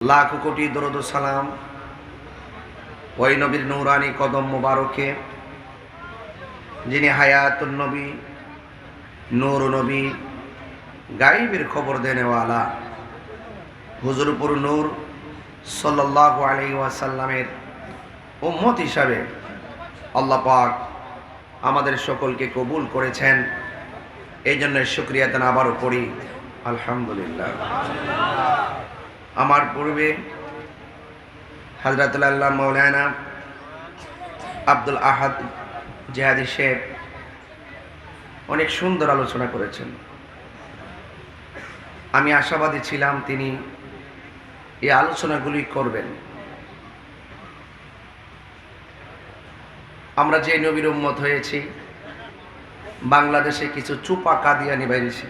লাখ কোটি দরুদ ও সালাম ওই নবীর নূরানি কদম মোবারকে, যিনি হায়াতুন নবী, নূর নবী, গাইবের খবর দেনেওয়ালা হুজুরপুর নূর সাল্লাল্লাহু আলাইহি ওয়াসাল্লামের উম্মত হিসাবে আল্লাহ পাক আমাদের সকলকে কবুল করেছেন। এই জন্য শুকরিয়া দেন আবারও পড়ি আলহামদুলিল্লাহ। আমার পূর্বে হযরতুল আল্লাহ মাওলানা আব্দুল আহাদ জিহাদি শেখ অনেক সুন্দর আলোচনা করেছেন। আমি আশাবাদী ছিলাম তিনি এই আলোচনাগুলি করবেন। আমরা যে নবীর উম্মত হয়েছি, বাংলাদেশে কিছু চুপা কাদিয়ানি বাইরেছে।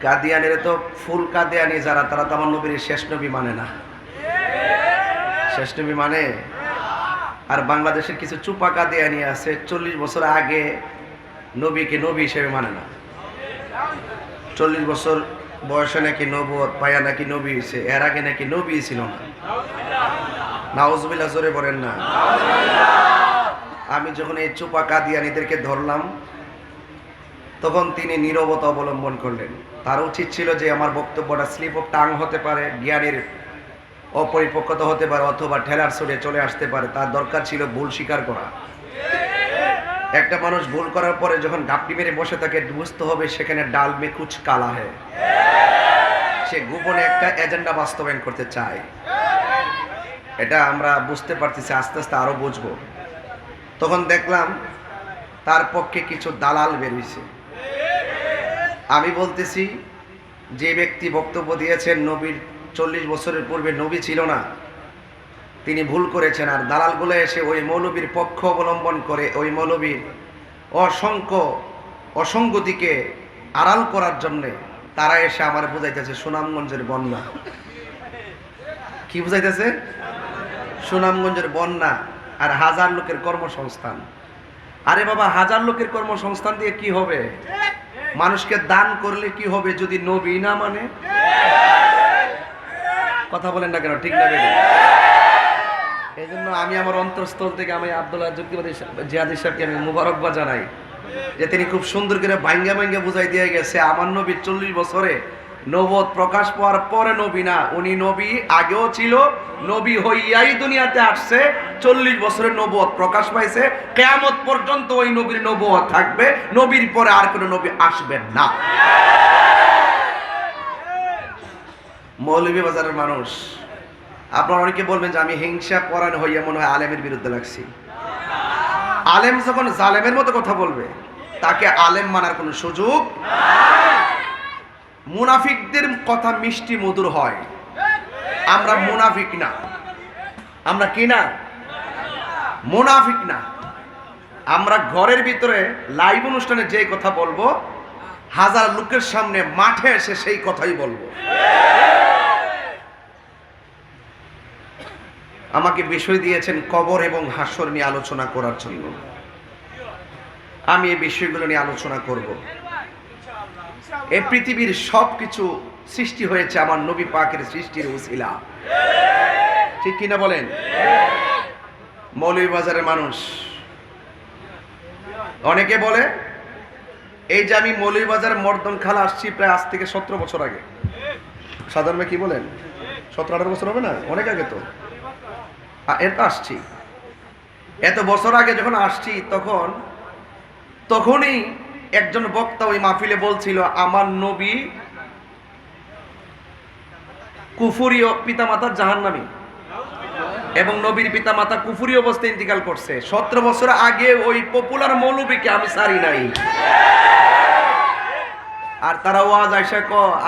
কাদিয়ানিরা তো ফুল কাদিয়ানি যারা, তারা তো আমার নবীর শেষ নবী মানে না। শেষ নবী মানে। আর বাংলাদেশের কিছু চুপা কাদিয়ানি আছে 40 বছর আগে নবীকে নবী হিসেবে মানে না। 40 বছর বয়সে নাকি নবুয়ত পায়া নাকি নবী হয়েছে, এর আগে নাকি নবী ছিল না। নাউজুবিল্লাহ, জোরে বলেন না। আমি যখন এই চুপা কাদিয়ানিদেরকে ধরলাম, তখন তিনি নীরবতা অবলম্বন করলেন। তার উচিত ছিল যে আমার বক্তব্যটা স্লিপ অফ টাং হতে পারে, জ্ঞানের অপরিপক্কতা হতে পারে, অথবা ঠেলার ছড়ে চলে আসতে পারে। তার দরকার ছিল ভুল স্বীকার করা। একটা মানুষ ভুল করার পরে যখন গাপটি মেরে বসে থাকে, বুঝতে হবে সেখানে ডাল মে কুচ কালা है। সে গোপনে একটা এজেন্ডা বাস্তবায়ন করতে চায়। এটা আমরা বুঝতে পারতেছি, আস্তে আস্তে আরো বুঝবো। তখন দেখলাম তার পক্ষে কিছু দালাল বেরিয়েছে। আমি বলতেছি, যে ব্যক্তি বক্তব্য দিয়েছেন নবীর 40 বছরের পূর্বে নবী ছিল না, তিনি ভুল করেছেন। আর দালালগুলো এসে ওই মৌলবীর পক্ষ অবলম্বন করে ওই মৌলবীর অসঙ্গতিকে আড়াল করার জন্যে তারা এসে আমার বুঝাইতেছে সুনামগঞ্জের বন্যা। কি বুঝাইতেছে? সুনামগঞ্জের বন্যা আর 1000 লোকের কর্মসংস্থান। আরে বাবা, 1000 লোকের কর্মসংস্থান দিয়ে কি হবে? মানুষকে দান করলে কি হবে যদি নবী না মানে? কথা বলেন না কেন? ঠিক না বেশি? এই জন্য আমি আমার অন্তরস্থল থেকে আমি আব্দুল্লাহ যুক্তিবাদী জিহাদি সাহেবকে আমি মুবারকবাদ জানাই যে তিনি খুব সুন্দর করে ভাঙ্গা ভাঙ্গা বুঝাই দিয়ে গেছে। আমার নবী 40 বছরে নবুয়ত প্রকাশ পাওয়ার পরে নবী না, উনি নবী আগেও ছিল, নবী হইয়াই দুনিয়াতে আসছে। 40 বছরে নবুয়ত প্রকাশ পাইছে, কিয়ামত পর্যন্ত ওই নবীর নবুয়ত থাকবে। নবীর পরে আর কোনো নবী আসবেন না। মৌলভীবাজারের মানুষ, আপনারা অনেকে বলবেন যে আমি হিংসা পরায়ণ হইয়া মনে হয় আলেমের বিরুদ্ধে লাগছি। আলেম যখন জালেমের মতো কথা বলবে, তাকে আলেম মানার কোনো সুযোগ। মুনাফিকদের কথা মিষ্টি মধুর হয়, আমরা মুনাফিক না। আমরা কি না? মুনাফিক না। আমরা ঘরের ভিতরে লাইভ অনুষ্ঠানে যে কথা বলবো, 1000 লোকের সামনে মাঠে এসে সেই কথাই বলবো। আমাকে বিষয় দিয়েছেন কবর এবং হাসর নিয়ে আলোচনা করার জন্য। আমি এই বিষয়গুলো নিয়ে আলোচনা করব। এই পৃথিবীর সবকিছু সৃষ্টি হয়েছে আমার নবী পাকের সৃষ্টির উসিলা। ঠিক কিনা বলেন? মৌলভীবাজারের মানুষ অনেকে বলে, এই যে আমি মৌলভীবাজার মর্দন খালা আসছি প্রায় আজ থেকে 17 বছর আগে। সাধারণ কি বলেন? 17-18 বছর হবে না? অনেক আগে তো এটা আসছি। এত বছর আগে যখন আসছি, তখনই একজন বক্তা ওই মাহফিলে বলছিল আমার নবী কুফুরী পিতামাতার জাহান্নামী এবং নবীর পিতামাতা কুফুরী অবস্থায় ইন্তিকাল করছে। 17 বছর আগে ওই পপুলার মৌলবীকে আমি সারি নাই। আর তারা ওয়াজ আইসা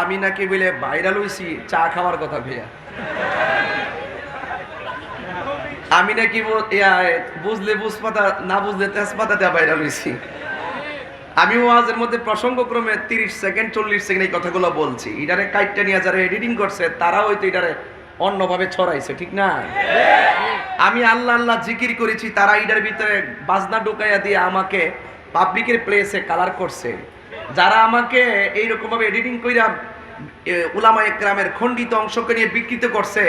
আমি নাকি বলে ভাইরাল হইছি চা খাওয়ার কথা ভেয়া, আমি নাকি বুঝলে বুঝপাতা না বুঝলে তেজপাতা দেওয়া ভাইরাল হইছি। আমি ওয়াজের মধ্যে প্রসঙ্গক্রমে 30 সেকেন্ড 40 সেকেন্ড এই কথাগুলো বলছি। এটারে কাইটটা নিয়ে যারা এডিটিং করছে তারা হয়তো এটারে অন্যভাবে ছড়াইছে। ঠিক না? আমি আল্লাহ আল্লাহ জিকির করেছি, তারা এটার ভিতরে বাজনা ঢুকাইয়া দিয়ে আমাকে পাবলিকের প্লেসে কালার করছে। যারা আমাকে এইরকম ভাবে এডিটিং কইরা উলামায়ে কেরামের খণ্ডিত অংশকে নিয়ে বিকৃত করছে,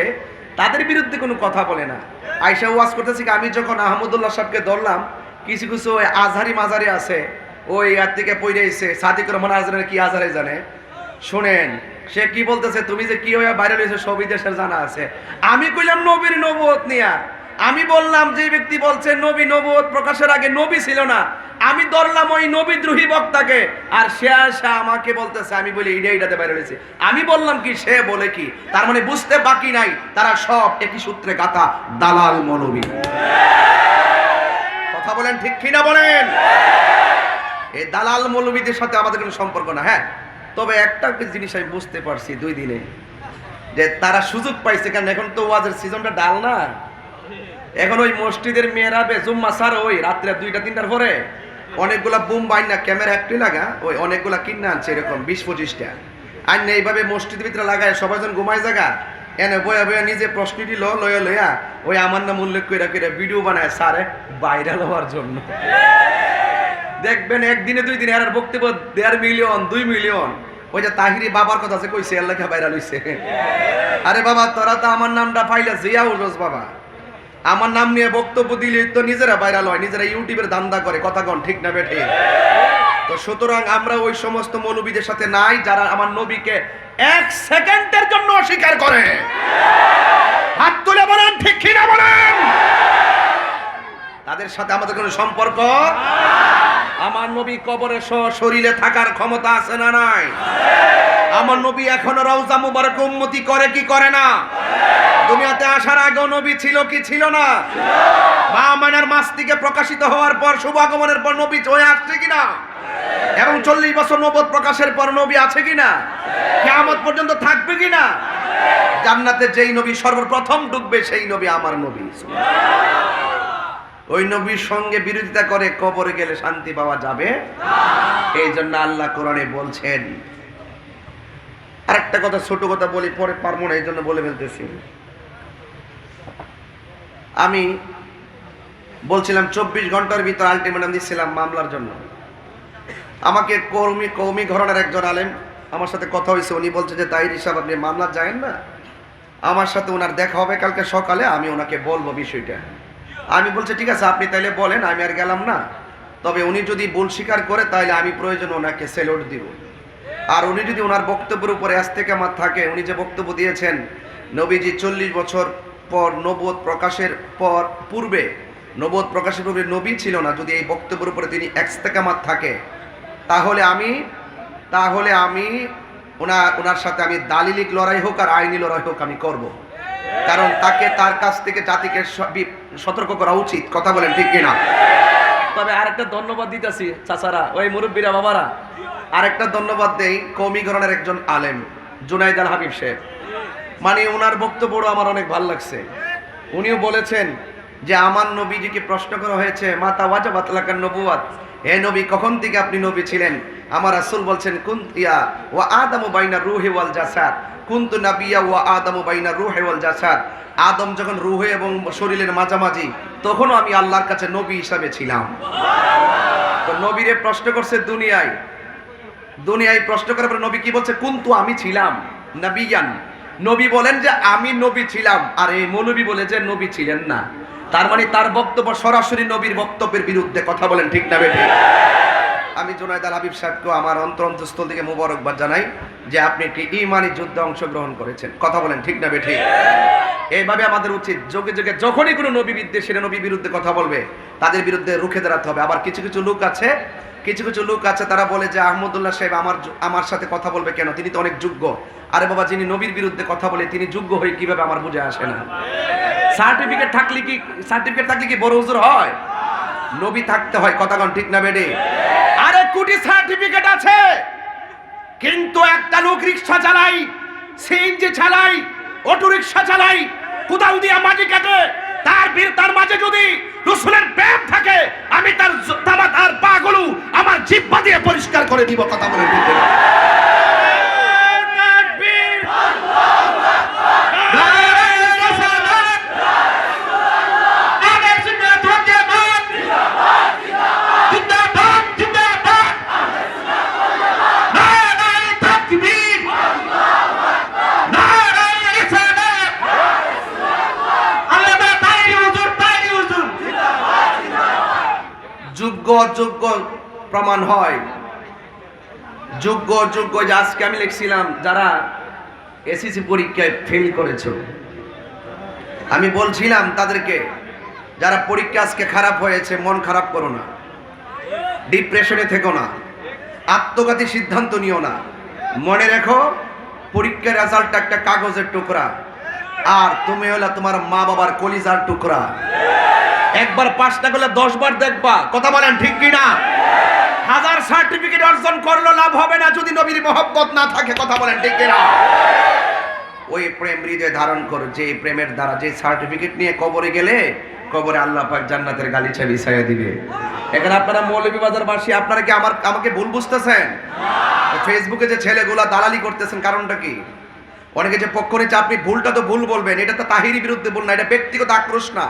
তাদের বিরুদ্ধে কোনো কথা বলে না। আয়েশা ওয়াজ করতেছি কি, আমি যখন আহমদুল্লাহ সাহেবকে ধরলাম, কিছু কিছু ওই আজহারি মাজারি আছে, ওই আর থেকে পড়ে এসে সাদিক রহমান আজহারের কি আজহারে জানে, শোনেন সে কি বলতেছে, তুমি যে কি হয়ে বাইরে হয়েছে সবই দেশের জানা আছে। আমি কইলাম নবীর নবুয়ত নিয়া, আমি বললাম যে ব্যক্তি বলছে নবী নবুয়ত প্রকাশের আগে নবী ছিল না, আমি ধরলাম ওই নবীদ্রোহী বক্তাকে, আর সে আসা আমাকে বলতেছে, আমি বলি এইটাতে বাইরে হয়েছে। আমি বললাম কি, সে বলে কি, তার মানে বুঝতে বাকি নাই তারা সব একই সূত্রে গাথা দালাল মৌলবী। কথা বলেন ঠিক কিনা বলেন? এই দালাল মৌলবীদের সাথে আমাদের কোনো সম্পর্ক না। হ্যাঁ, তবে একটা জিনিস আমি বুঝতে পারছি 2 দিনে, যে তারা সুযোগ পাইছে, কারণ এখন তো ওয়াজের সিজনটা ডাল না। এখন ওই মসজিদের মেয়েরা জুম্মা সার ওই রাত্রে 2টা-3টার পরে অনেকগুলা বুম বাইনা ক্যামেরা একটু লাগা, ওই অনেকগুলা কিনে আনছে এরকম 20-25টা আর না, এইভাবে মসজিদের ভিতরে লাগায় সবাই যখন ঘুমায় জায়গা এনে বয়া বয়া নিজে প্রশ্নটি লয়া ওই আমার নাম উল্লেখ করে ভিডিও বানায় সারে ভাইরাল হওয়ার জন্য। দেখবেন একদিনে 2 দিনে আর বক্তব্য 1.5 মিলিয়ন 2 মিলিয়ন। ওই যে তাহিরি বাবার কথা আছে কইছে, আল্লাহ ভাইরাল হইছে। আরে বাবা, তোরা তো আমার নামটা পাইলে জিয়াউল রোজ বাবা, আমার নাম নিয়ে বক্তব্য দিলে তো নিজেরা ভাইরাল হয়, নিজেরা ইউটিউবের ধান্দা করে, কথা কন ঠিক না বেঠে? তো সুতরাং আমরা ওই সমস্ত মৌলবীদের সাথে নাই যারা আমার নবীকে 1 সেকেন্ডের জন্য অস্বীকার করে। হাত তুলে বলেন ঠিক কি না বলেন? তাদের সাথে আমাদের কোনো সম্পর্ক। আমার নবী কবরে শরীরে থাকার ক্ষমতা আছে না নাই? আমার নবী এখনো রওজা মুবারক উম্মতি করে কি করে না? দুনিয়াতে আসার আগে নবী ছিল কি ছিল না? মা আমিনার মাসতিকে প্রকাশিত হওয়ার পর শুভ আগমনের পর নবী হয়ে আসছে কিনা? এবং 40 বছর নবুয়ত প্রকাশের পর নবী আছে কিনা? কিয়ামত পর্যন্ত থাকবে কিনা? জান্নাতে যেই নবী সর্বপ্রথম ঢুকবে সেই নবী আমার নবী। ওই নবীর সঙ্গে বিরোধিতা করে কবরে গেলে শান্তি পাওয়া যাবে না। এই জন্য আল্লাহ কোরআনে বলছেন। আরেকটা কথা, ছোট কথা বলি, পরে পারবো না, এই জন্য বলে ফেলতেছি। আমি বলছিলাম 24 ঘন্টার ভিতর আলটিমেটাম দিচ্ছিলাম মামলার জন্য। আমাকে কওমি ঘরানার একজন আলেম আমার সাথে কথা হয়েছে, উনি বলছে যে তাহির সাহেব আপনি মামলা যায়েন না, আমার সাথে ওনার দেখা হবে কালকে সকালে, আমি ওনাকে বলবো বিষয়টা। আমি বলছি ঠিক আছে আপনি তাইলে বলেন, আমি আর গেলাম না। তবে উনি যদি ভুল স্বীকার করে তাহলে আমি প্রয়োজন ওনাকে সেলুট দিব। আর উনি যদি ওনার বক্তব্যের উপরে ইস্তেকামাত থাকে, উনি যে বক্তব্য দিয়েছেন নবীজি 40 বছর পর নবুয়ত প্রকাশের পূর্বে নবী ছিল না, যদি এই বক্তব্যের উপরে তিনি ইস্তেকামাত থাকে, তাহলে আমি ওনার সাথে আমি দালিলিক লড়াই হোক আর আইনি লড়াই হোক আমি করব। কারণ তার কাছ থেকে জাতিকে সতর্ক করা উচিত। কথা বলেন ঠিক কিনা? তবে আরেকটা ধন্যবাদ দিতেছি চাচারা, ওই মুরব্বীরা বাবারা, আরেকটা ধন্যবাদ দেই কওমি ঘরানার একজন আলেম জুনাইদ আল হাবিব সাহেব। মানে ওনার বক্তব্য আমার অনেক ভালো লাগছে। উনিও বলেছেন যে আমার নবীজিকে প্রশ্ন করা হয়েছে মাতা ওয়াজাবাত লাকান নবুওয়াত, হে নবী কখন থেকে আপনি নবী ছিলেন? আমার রাসূল বলছেন কুনতিয়া ওয়া আদামু বাইনা রূহি ওয়াল জাসাদ, কুনতু নাবিয়্যা ওয়া আদামু বাইনা রূহি ওয়াল জাসাদ। আদম যখন রূহে এবং শরীরের মাঝামাঝি, তখনও আমি আল্লাহর কাছে নবী হিসাবে ছিলাম। তো নবীরে প্রশ্ন করছে দুনিয়ায় প্রশ্ন করার পর নবী কি বলছে? কুনতু, আমি ছিলাম নাবিয়ান। নবী বলেন যে আমি নবী ছিলাম, আর এই মৌলবী বলে যে নবী ছিলেন না। তার মানে তার বক্তব্য সরাসরি নবীর বক্তব্যের বিরুদ্ধে। কথা বলেন ঠিক না বেঠিক? আমি জুনাইদ আল হাবিব সাহেবকে আমার অন্তরস্থল থেকে মোবারকবাদ জানাই যে আপনি একটি ঈমানি যুদ্ধে অংশগ্রহণ করেছেন। কথা বলেন ঠিক না বেঠিক? এইভাবে আমাদের উচিত যুগে যুগে যখনই কোনো নবী বিদ্বেষী নবীর বিরুদ্ধে কথা বলবে তাদের বিরুদ্ধে রুখে দাঁড়াতে হবে। আবার কিছু কিছু লোক আছে তারা বলে যে আহমদুল্লাহ সাহেব আমার সাথে কথা বলবে কেন, তিনি তো অনেক যোগ্য। আরে বাবা, যিনি নবীর বিরুদ্ধে কথা বলে তিনি যোগ্য হয়ে কিভাবে আমার বুঝে আসে না। সার্টিফিকেট থাকলে কি বড় হুজুর হয়? নবী থাকতে হয়। কথা কোন ঠিক না বেডে? আরে কোটি সার্টিফিকেট আছে, কিন্তু একটা লোক রিকশা চালাই, সিএনজি চালাই, অটো রিকশা চালাই, কোদাল দিয়ে মাটি কাটে, তার মাঝে যদি রাসূলের প্রেম থাকে, আমি তার পাগুলো আমার জিহ্বা দিয়ে পরিষ্কার করে দিব। কথা বলে দিতে অযোগ্য প্রমাণ হয়। যোগ্য অযোগ্য, যে আজকে আমি লিখছিলাম যারা এসএসসি পরীক্ষায় ফেল করেছো, আমি বলছিলাম তাদেরকে যারা পরীক্ষা আজকে খারাপ হয়েছে মন খারাপ করো না, ডিপ্রেশনে থেকো না, আত্মঘাতী সিদ্ধান্ত নিও না। মনে রেখো পরীক্ষার রেজাল্ট একটা কাগজের টুকরা, আর তুমি হলো তোমার মা বাবার কলিজার টুকরা। একবার পাস না করলে 10 বার দেখবা। কথা বলেন ঠিক কিনা? হাজার সার্টিফিকেট অর্জন করলো লাভ হবে না যদি নবীর মহব্বত না থাকে। কথা বলেন ঠিক কিনা? ওই প্রেম হৃদয়ে ধারণ করো, যে প্রেমের দ্বারা যে সার্টিফিকেট নিয়ে কবরে গেলে কবরে আল্লাহ পাক জান্নাতের গালিচা বিছাইয়া দিবে। এখানে আপনারা মৌলভীবাজারবাসী, আপনারা কি আমাকে ভুল বুঝতেছেন? ফেসবুকে যে ছেলেগুলা দালালি করতেছেন কারণটা কি? অনেকে যে পক্ষ নিচ্ছে, আপনি ভুলটা তো ভুল বলবেন, এটা তো তাহিরি বিরুদ্ধে ভুল না, এটা ব্যক্তিগত আক্রোশ না,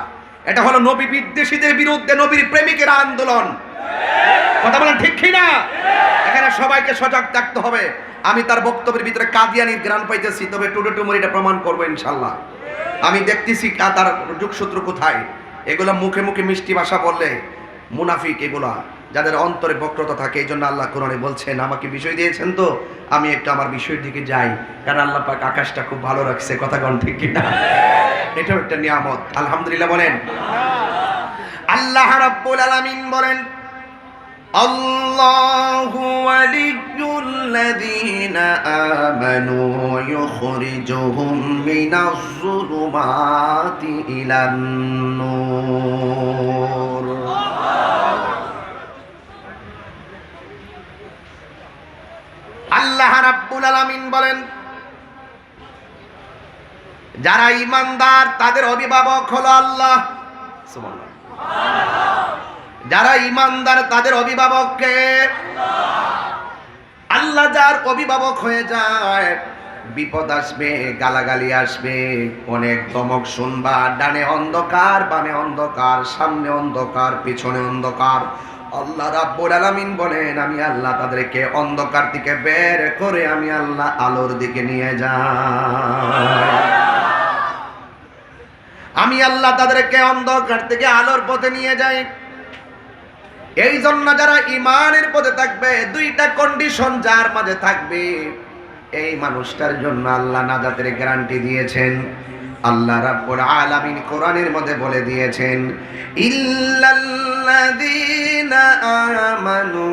এটা হলো নবী বিদ্বেষীদের বিরুদ্ধে নবীর প্রেমিকের আন্দোলন। কথা বলেন ঠিক কিনা? এখানে সবাইকে সজাগ থাকতে হবে। আমি তার বক্তব্যের ভিতরে কাদিয়ানির গ্রান পাইতেছি, তবে টুডে টুমোর এটা প্রমাণ করবো ইনশাল্লাহ। আমি দেখতেছি তার যোগসূত্র কোথায়। এগুলো মুখে মুখে মিষ্টি ভাষা বললে মুনাফিক, এগুলা যাদের অন্তরে বক্রতা থাকে। এই জন্য আল্লাহ কোরআনে বলছেন, আমাকে বিষয় দিয়েছেন তো আমি একটু আমার বিষয়ের দিকে যাই, কারণ আল্লাহ পাক আকাশটা খুব ভালো রাখছে। কথা কোন ঠিক কিনা? এটাও একটা নিয়ামত। আলহামদুলিল্লাহ বলেন। আল্লাহ রাব্বুল আলামিন বলেন, আল্লাহু ওয়ালিয়্যুল্লাযীনা আমানু ইউখরিজুহুম মিনাজ যুলুমাতি ইলান নূর। আল্লাহ রাব্বুল আলামিন বলেন, যারা ঈমানদার তাদের অভিভাবক হলো আল্লাহ। সুবহানাল্লাহ। যারা ঈমানদার তাদের অভিভাবক কে? আল্লাহ। যার অভিভাবক হয়ে যায়, বিপদ আসবে, গালাগালি আসবে, অনেক ধমক শুনবা, ডানে অন্ধকার, বামে অন্ধকার, সামনে অন্ধকার, পিছনে অন্ধকার। আল্লাহ রাব্বুল আলামিন বলেন, আমি আল্লাহ তাদেরকে অন্ধকার থেকে বের করে আমি আল্লাহ আলোর দিকে নিয়ে যাই। আমি আল্লাহ তাদেরকে অন্ধকার থেকে আলোর পথে নিয়ে যাই। এই জন্য যারা ঈমানের পথে থাকবে, দুইটা কন্ডিশন যার মাঝে থাকবে, এই মানুষটার জন্য আল্লাহ নাজাতের গ্যারান্টি দিয়েছেন। আল্লাহ রাব্বুল আলামিন কোরআনের মধ্যে বলে দিয়েছেন, ইল্লাল্লাযীনা আমানু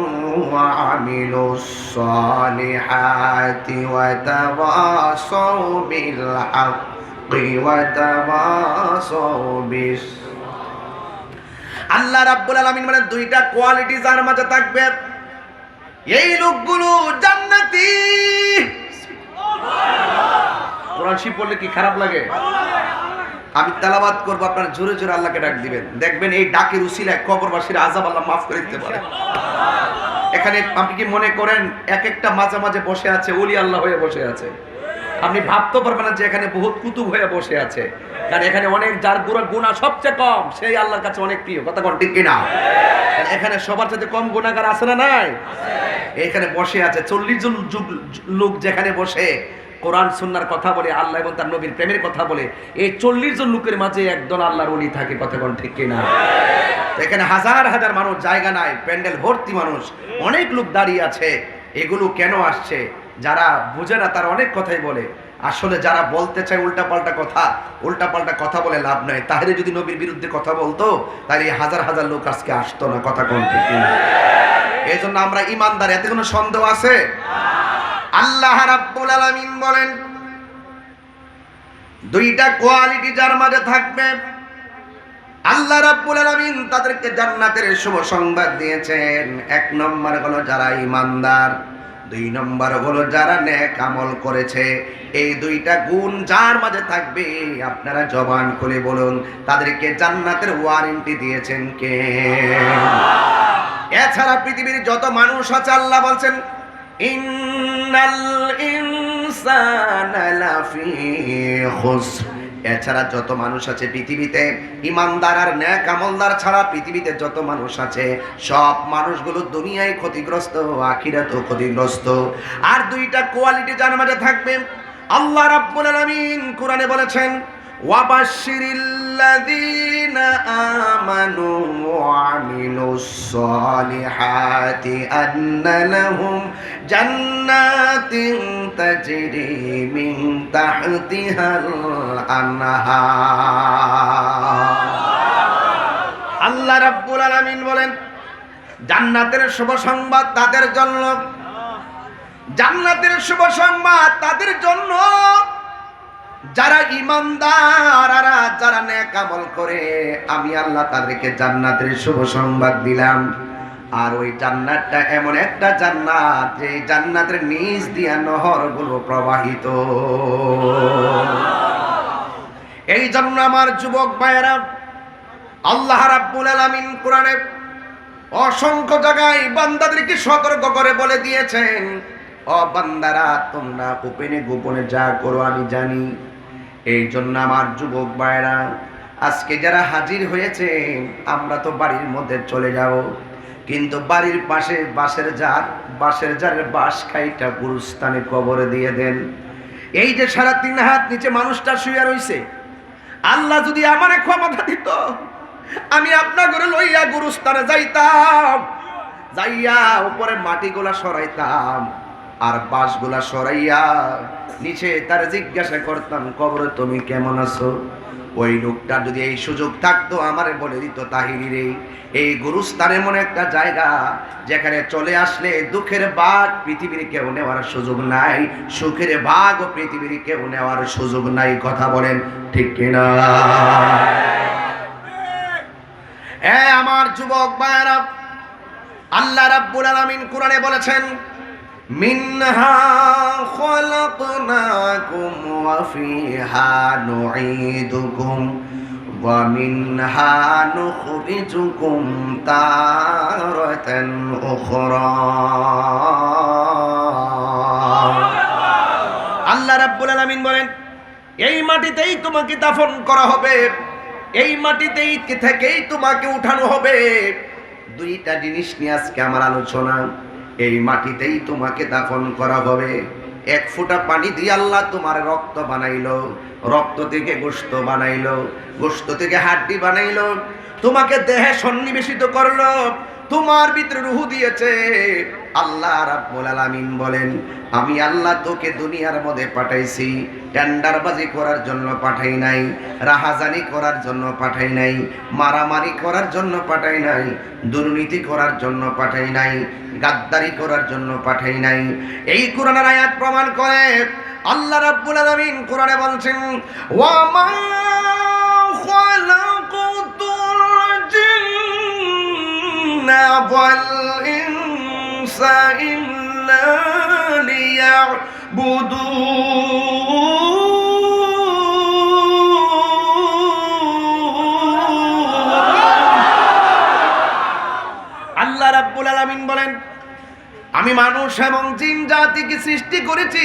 ওয়া আমিলুস সালিহাতি ওয়া তাওয়াসাউ বিল হাক্কি ওয়া তাওয়াসাউ বিস। আল্লাহ রাব্বুল আলামিন মানে দুইটা কোয়ালিটি যার মাঝে থাকবে, এই লোকগুলো জান্নাতি। কোরআন শরীফ পড়লে কি খারাপ লাগে? আমি তেলাওয়াত করব, আপনারা জোরে জোরে আল্লাহকে ডাক দিবেন। দেখবেন এই ডাকের উসিলায় কবরবাসীর আযাব আল্লাহ মাফ করে দিতে পারে। এখানে আপনি কি মনে করেন এক একটা মাঝে মাঝে বসে আছে ওলি আল্লাহ হয়ে বসে আছে? আপনি ভাবতে পারবেন না যে এখানে বহুত কুতুব হয়ে বসে আছে, কারণ এখানে অনেক যার গুনাহ সবচেয়ে কম সেই আল্লাহর কাছে অনেক প্রিয়। কথা কোন ঠিক কিনা? এখানে সবার সাথে কম গুনাহগার আছে না নাই? এখানে বসে আছে 40 জন লোক, যেখানে বসে কোরআন সুন্নাহর কথা বলে, আল্লাহ এবং তার নবীর প্রেমের কথা বলে, এই 40 জন লোকের মাঝে একজন আল্লাহর ওলি থাকে। কথা কোন ঠিক কিনা? এখানে হাজার হাজার মানুষ, জায়গা নাই, প্যান্ডেল ভর্তি মানুষ, অনেক লোক দাঁড়িয়ে আছে। এগুলো কেন আসছে? যারা বুঝে না তারা অনেক কথাই বলে। আসলে যারা বলতে চায় উল্টাপাল্টা কথা বলে লাভ নাই। তাহলে যদি নবীর বিরুদ্ধে কথা বলতো তাহলে হাজার হাজার লোক আজকে আসতো না। কথা কোন ঠিক কিনা? এই জন্য আমরা ঈমানদার, এতে কোনো সন্দেহ আছে? আল্লাহ রাব্বুল আলামিন বলেন, দুইটা কোয়ালিটি যার মাঝে থাকবে, আল্লাহ রাব্বুল আলামিন তাদেরকে জান্নাতের শুভ সংবাদ দিয়েছেন। 1 নম্বর হলো যারা ঈমানদার, 2 নম্বর হলো যারা নেক আমল করেছে। এই দুইটা গুণ যার মাঝে থাকবে, আপনারা জবান খুলে বলুন, তাদেরকে জান্নাতের ওয়ারেন্টি দিয়েছেন কে? এছাড়া পৃথিবীর যত মানুষ আছে, আল্লাহ বলছেন, ইন্নাল ইনসানা লাফি খুসর। এছাড়া যত মানুষ আছে পৃথিবীতে, ঈমানদার আর নেক আমলদার ছাড়া পৃথিবীতে যত মানুষ আছে, সব মানুষগুলো দুনিয়ায় ক্ষতিগ্রস্ত, আখিরাতেও ক্ষতিগ্রস্ত। আর দুইটা কোয়ালিটি যার মাঝে থাকবে, আল্লাহ রাব্বুল আলামিন কোরআনে বলেছেন, ওয়াবাশশিরিল্লাযীনা আমানু ওয়া আমিলুস সালিহাতি আন্না লাহুম জান্নাতিন তাজরি মিন তাহতিহাল আনহার। আল্লাহ রাব্বুল আলামিন বলেন, জান্নাতের শুভ সংবাদ তাদের জন্য, জান্নাতের শুভ সংবাদ তাদের জন্য যারা ঈমানদার আর যারা নেক আমল করে। আমি আল্লাহ তাদেরকে জান্নাতের শুভ সংবাদ দিলাম। আর ওই জান্নাতটা এমন একটা জান্নাত যে জান্নাতের নিচ দিয়া নহরগুলো প্রবাহিত। এই জন্য আমার যুবক ভাইয়েরা, আল্লাহ রাব্বুল আলামিন কোরআনে অসংখ্য জায়গায় বান্দাদেরকে সতর্ক করে বলে দিয়েছেন, ও বান্দারা তোমরা গোপনে গোপনে যা করো আমি জানি। এই জন্য আমার যুবক ভাইরা, আজকে যারা হাজির হয়েছে, আমরা তো বাড়ির মধ্যে চলে যাব, কিন্তু বাড়ির পাশে বাঁশের জারের বাঁশ খাইটা গুরুস্থানে কবরে দিয়ে দেন। এই যে 3.5 হাত নিচে মানুষটা শুয়ে রইছে, আল্লাহ যদি আমারে ক্ষমতা দিত, আমি আপনার ঘরে লইয়া গুরুস্থানে যাইতাম, যাইয়া উপরে মাটিগুলা সরাইতাম আর বাঁশগুলা সরাইয়া নিচে তার জিজ্ঞাসা করতাম, কবরে তুমি কেমন আছো? ওই লোকটা যদি এই সুযোগ থাকতো আমারে বলে দিত, তাহিরি রে, এই গুরুস্থান এমন একটা জায়গা যেখানে চলে আসলে দুঃখের ভাগ পৃথিবীর কেউ নেওয়ার সুযোগ নাই, সুখের ভাগ ও পৃথিবীর কেউ নেওয়ার সুযোগ নাই। কথা বলেন ঠিক কিনা? আমার যুবক ভাইরা, আল্লাহ রাব্বুল আলামিন কোরআনে বলেছেন, মিনহা খলাকনাকুম ওয়া ফিহা নুঈদুকুম ওয়া মিনহা নুখরিজুকুম তারাতান উখরা। আল্লাহ রাব্বুল আলামিন বলেন, এই মাটিতেই তোমাকে দাফন করা হবে, এই মাটিতেই থেকেই তোমাকে উঠানো হবে। দুইটা জিনিস নিয়ে আজকে আমার আলোচনা। এই মাটিতেই তোমাকে দাফন করা হবে। 1 ফোঁটা পানি দিয়ে আল্লাহ তোমার রক্ত বানাইলো, রক্ত থেকে গোশত বানাইলো, গোশত থেকে হাড্ডি বানাইলো, তোমাকে দেহে সন্নিবেশিত করলো, তোমার ভিতরে রূহ দিয়েছে। আল্লাহ রাব্বুল আলামিন বলেন, আমি আল্লাহ তোকে দুনিয়ার মধ্যে পাঠাইছি, টেন্ডারবাজি করার জন্য পাঠাই নাই, রাহাজানি করার জন্য পাঠাই নাই, মারামারি করার জন্য পাঠাই নাই, দুর্নীতি করার জন্য পাঠাই নাই, গাদ্দারি করার জন্য পাঠাই নাই। এই কোরআনের আয়াত প্রমাণ করে আল্লাহ রাব্বুল আলামিন কোরআনে বলছেন, ওয়া মা খালাকুতুল জিন্না ওয়াল ইনসা ইল্লা আল্লাহ রাব্বুল আলামিন বলেন, আমি মানুষ এবং জিন জাতিকে সৃষ্টি করেছি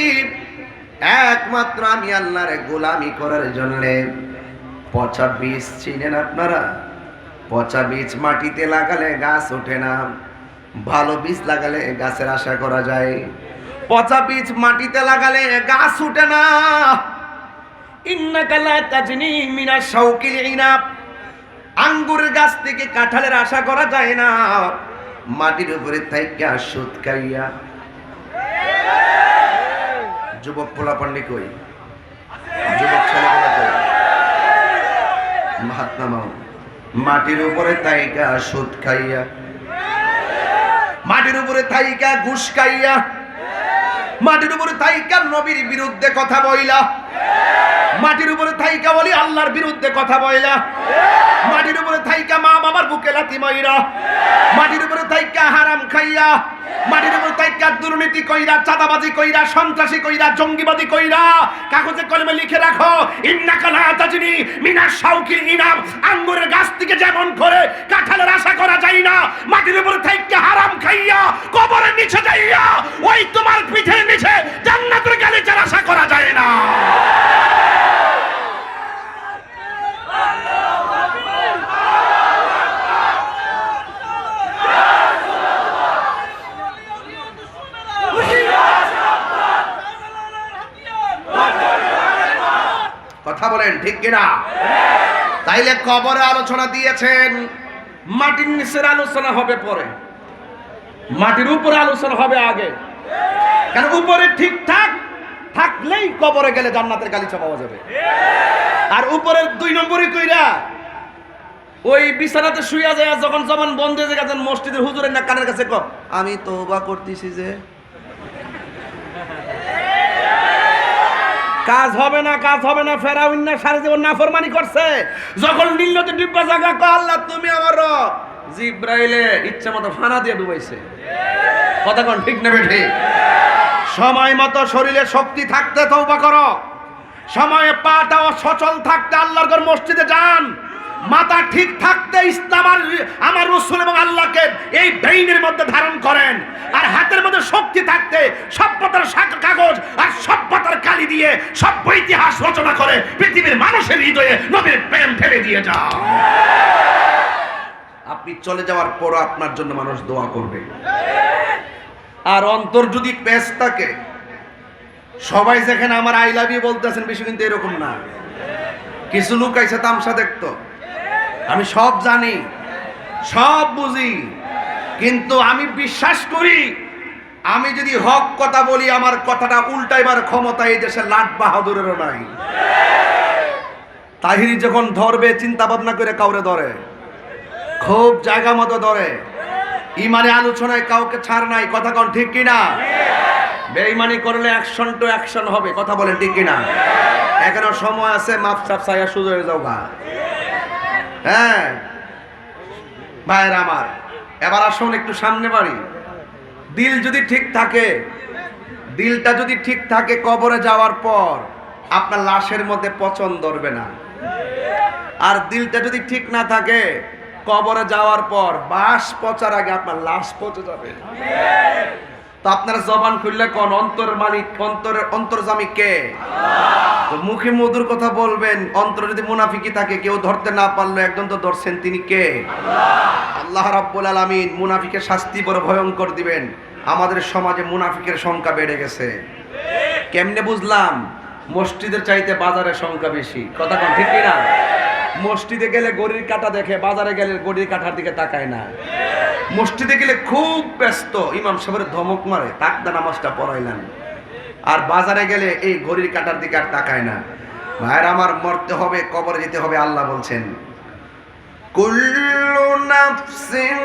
একমাত্র আমি আল্লাহর গোলামি করার জন্য। পচা বীজ চিনেন আপনারা? পচা বীজ মাটিতে লাগালে গাছ ওঠে না, ভালো বীজ লাগালে গাছের আশা করা যায়। পচা বীজ মাটিতে লাগালে গাছ ওঠে না। ইন্নাকা লা তাজনি মিনাশ শাওকিল ইনাব, আঙ্গুরের গাছ থেকে কাঁঠালের আশা করা যায় না। মাটির উপরে থাইকা সুদ খাইয়া, যুবক পোলাপান্ডি কই, যুবক ছেলেগুলা কই, মহাত্মা মাও, মাটির উপরে থাইকা সুদ খাইয়া, মাটির উপরে থাইকা ঘুষ খাইয়া, মাটির উপরে থাইকা নবীর বিরুদ্ধে কথা বইলা, মাটির উপরে থাইকা বলি আল্লাহর বিরুদ্ধে কথা বইলা, মাটির উপরে থাইকা মা বাবার বুকে লাথি মাইরা, মাটির উপরে থাইকা হারাম খাইয়া, মাটির উপরে থাইকা দুর্নীতি কইরা, চাঁদাবাজি কইরা, সন্ত্রাসী কইরা, জঙ্গিবাদী কইরা, কাগজে কলমে লিখে রাখো, ইন্নাকা লা তাজনি মিনাশ শাওকিল ইনাব, আঙ্গুরের গাছ থেকে যেমন করে কাঁঠালের আশা করা যায় না, মাটির উপরে থাইকা হারাম খাইয়া কবরের নিচে যাইয়া ওই তোমার পিঠের নিচে জান্নাতের গালিচার আশা করা যায় না। কথা বলেন ঠিক কিনা? তাইলে কবরে আলোচনা দিয়েছেন, মাটির নিচের আলোচনা হবে পরে, মাটির উপরে আলোচনা হবে আগে। কারণ উপরে ঠিকঠাক থাকলেই কবরে গেলে জান্নাতের গালিচা পাওয়া যাবে। আর উপরের 2 নম্বরই কইরা ওই বিছানাতে শুইয়া যায়, যখন জবান বন্ধ হয়ে যায় মসজিদের হুজুরের না কানের কাছে কও আমি তওবা করতেছি, যে কাজ হবে না, কাজ হবে না। ফেরাউন না সারা জীবন নাফরমানি করছে, যখন নীলনদী ডিব্বা জায়গা কও আল্লাহ তুমি আমার রব, জিব্রাইলে ইচ্ছা মতো ফানা দিয়ে ডুবাইছে। কথা কোন ঠিক নেবে ঠিক? সময় মতো শরীরে শক্তি থাকতে তওবা করো, সময়ে পাটাও সচল থাকতে আল্লাহর ঘর মসজিদে যান, মাথা ঠিক থাকতে ইসলাম আর আমার রাসূল এবং আল্লাহকে এই ব্রেইনের মধ্যে ধারণ করেন, আর হাতের মধ্যে শক্তি থাকতে সভ্যতার কাগজ আর সভ্যতার কালি দিয়ে সভ্য ইতিহাস রচনা করে পৃথিবীর মানুষের হৃদয়ে নবীর প্রেম ঢেলে দিয়ে যাও। আপনি চলে যাওয়ার পর আপনার জন্য মানুষ দোয়া করবে। আর অন্তর যদি পেশ থাকে, সবাই যেখানে আমার আই লাভ ইউ বলতেছেন বেশি কিন্তু এরকম না, কিছু লোক আইসে তামসা দেখতো। আমি সব জানি, সব বুঝি, কিন্তু আমি বিশ্বাস করি আমি যদি হক কথা বলি আমার কথাটা উল্টাইবার ক্ষমতা এই দেশে লাট বাহাদুরেরও নাই। তাহিরি যখন ধরবে চিন্তা ভাবনা করে কাউরে ধরে, খুব জায়গা মতো ধরে, ইমানে আলোচনায় কাউকে ছাড় নাই। কথা কোন ঠিক কিনা? বেঈমানি করলে অ্যাকশন টু অ্যাকশন হবে। কথা বলেন ঠিক কিনা? এখনো সময় আছে, মাপ সাপ ছায়া সুযোগ হয়ে যাও গা। হ্যাঁ ভাইরা আমার, এবার আসুন একটু সামনে বাড়ি। দিল যদি ঠিক থাকে, দিলটা যদি ঠিক থাকে, কবরে যাওয়ার পর আপনার লাশের মধ্যে পচন ধরবে না। আর দিলটা যদি ঠিক না থাকে, কবরে যাওয়ার পর বাস পচার আগে আপনার লাশ পচে যাবে। তো আপনারা জবান খুললে কোন অন্তরের মালিক, অন্তরের অন্তর্যামী কে? তো মুখে মধুর কথা বলবেন, অন্তরে যদি মুনাফিকি থাকে, কেউ ধরতে না পারলো একজন তো ধরছেন, তিনি কে? আল্লাহ রাব্বুল আলামিন মুনাফিকের শাস্তি বড় ভয়ঙ্কর দিবেন। আমাদের সমাজে মুনাফিকের সংখ্যা বেড়ে গেছে। কেমনে বুঝলাম? মসজিদের চাইতে বাজারের সংখ্যা বেশি। কথা কোন ঠিক কিনা? মসজিদে গেলে গড়ির কাটা দেখে, বাজারে গেলে গড়ির কাটার দিকে তাকায় না। মসজিদে গেলে খুব ব্যস্ত, ইমাম সাহেবের ধমক মারে তাকদা নামাজটা পড়াইলেন, আর বাজারে গেলে এই ঘড়ির কাটার দিকে আর তাকায় না। ভাইরা আমার, মরতে হবে, কবরে যেতে হবে। আল্লাহ বলছেন কুল্লু নাফসিন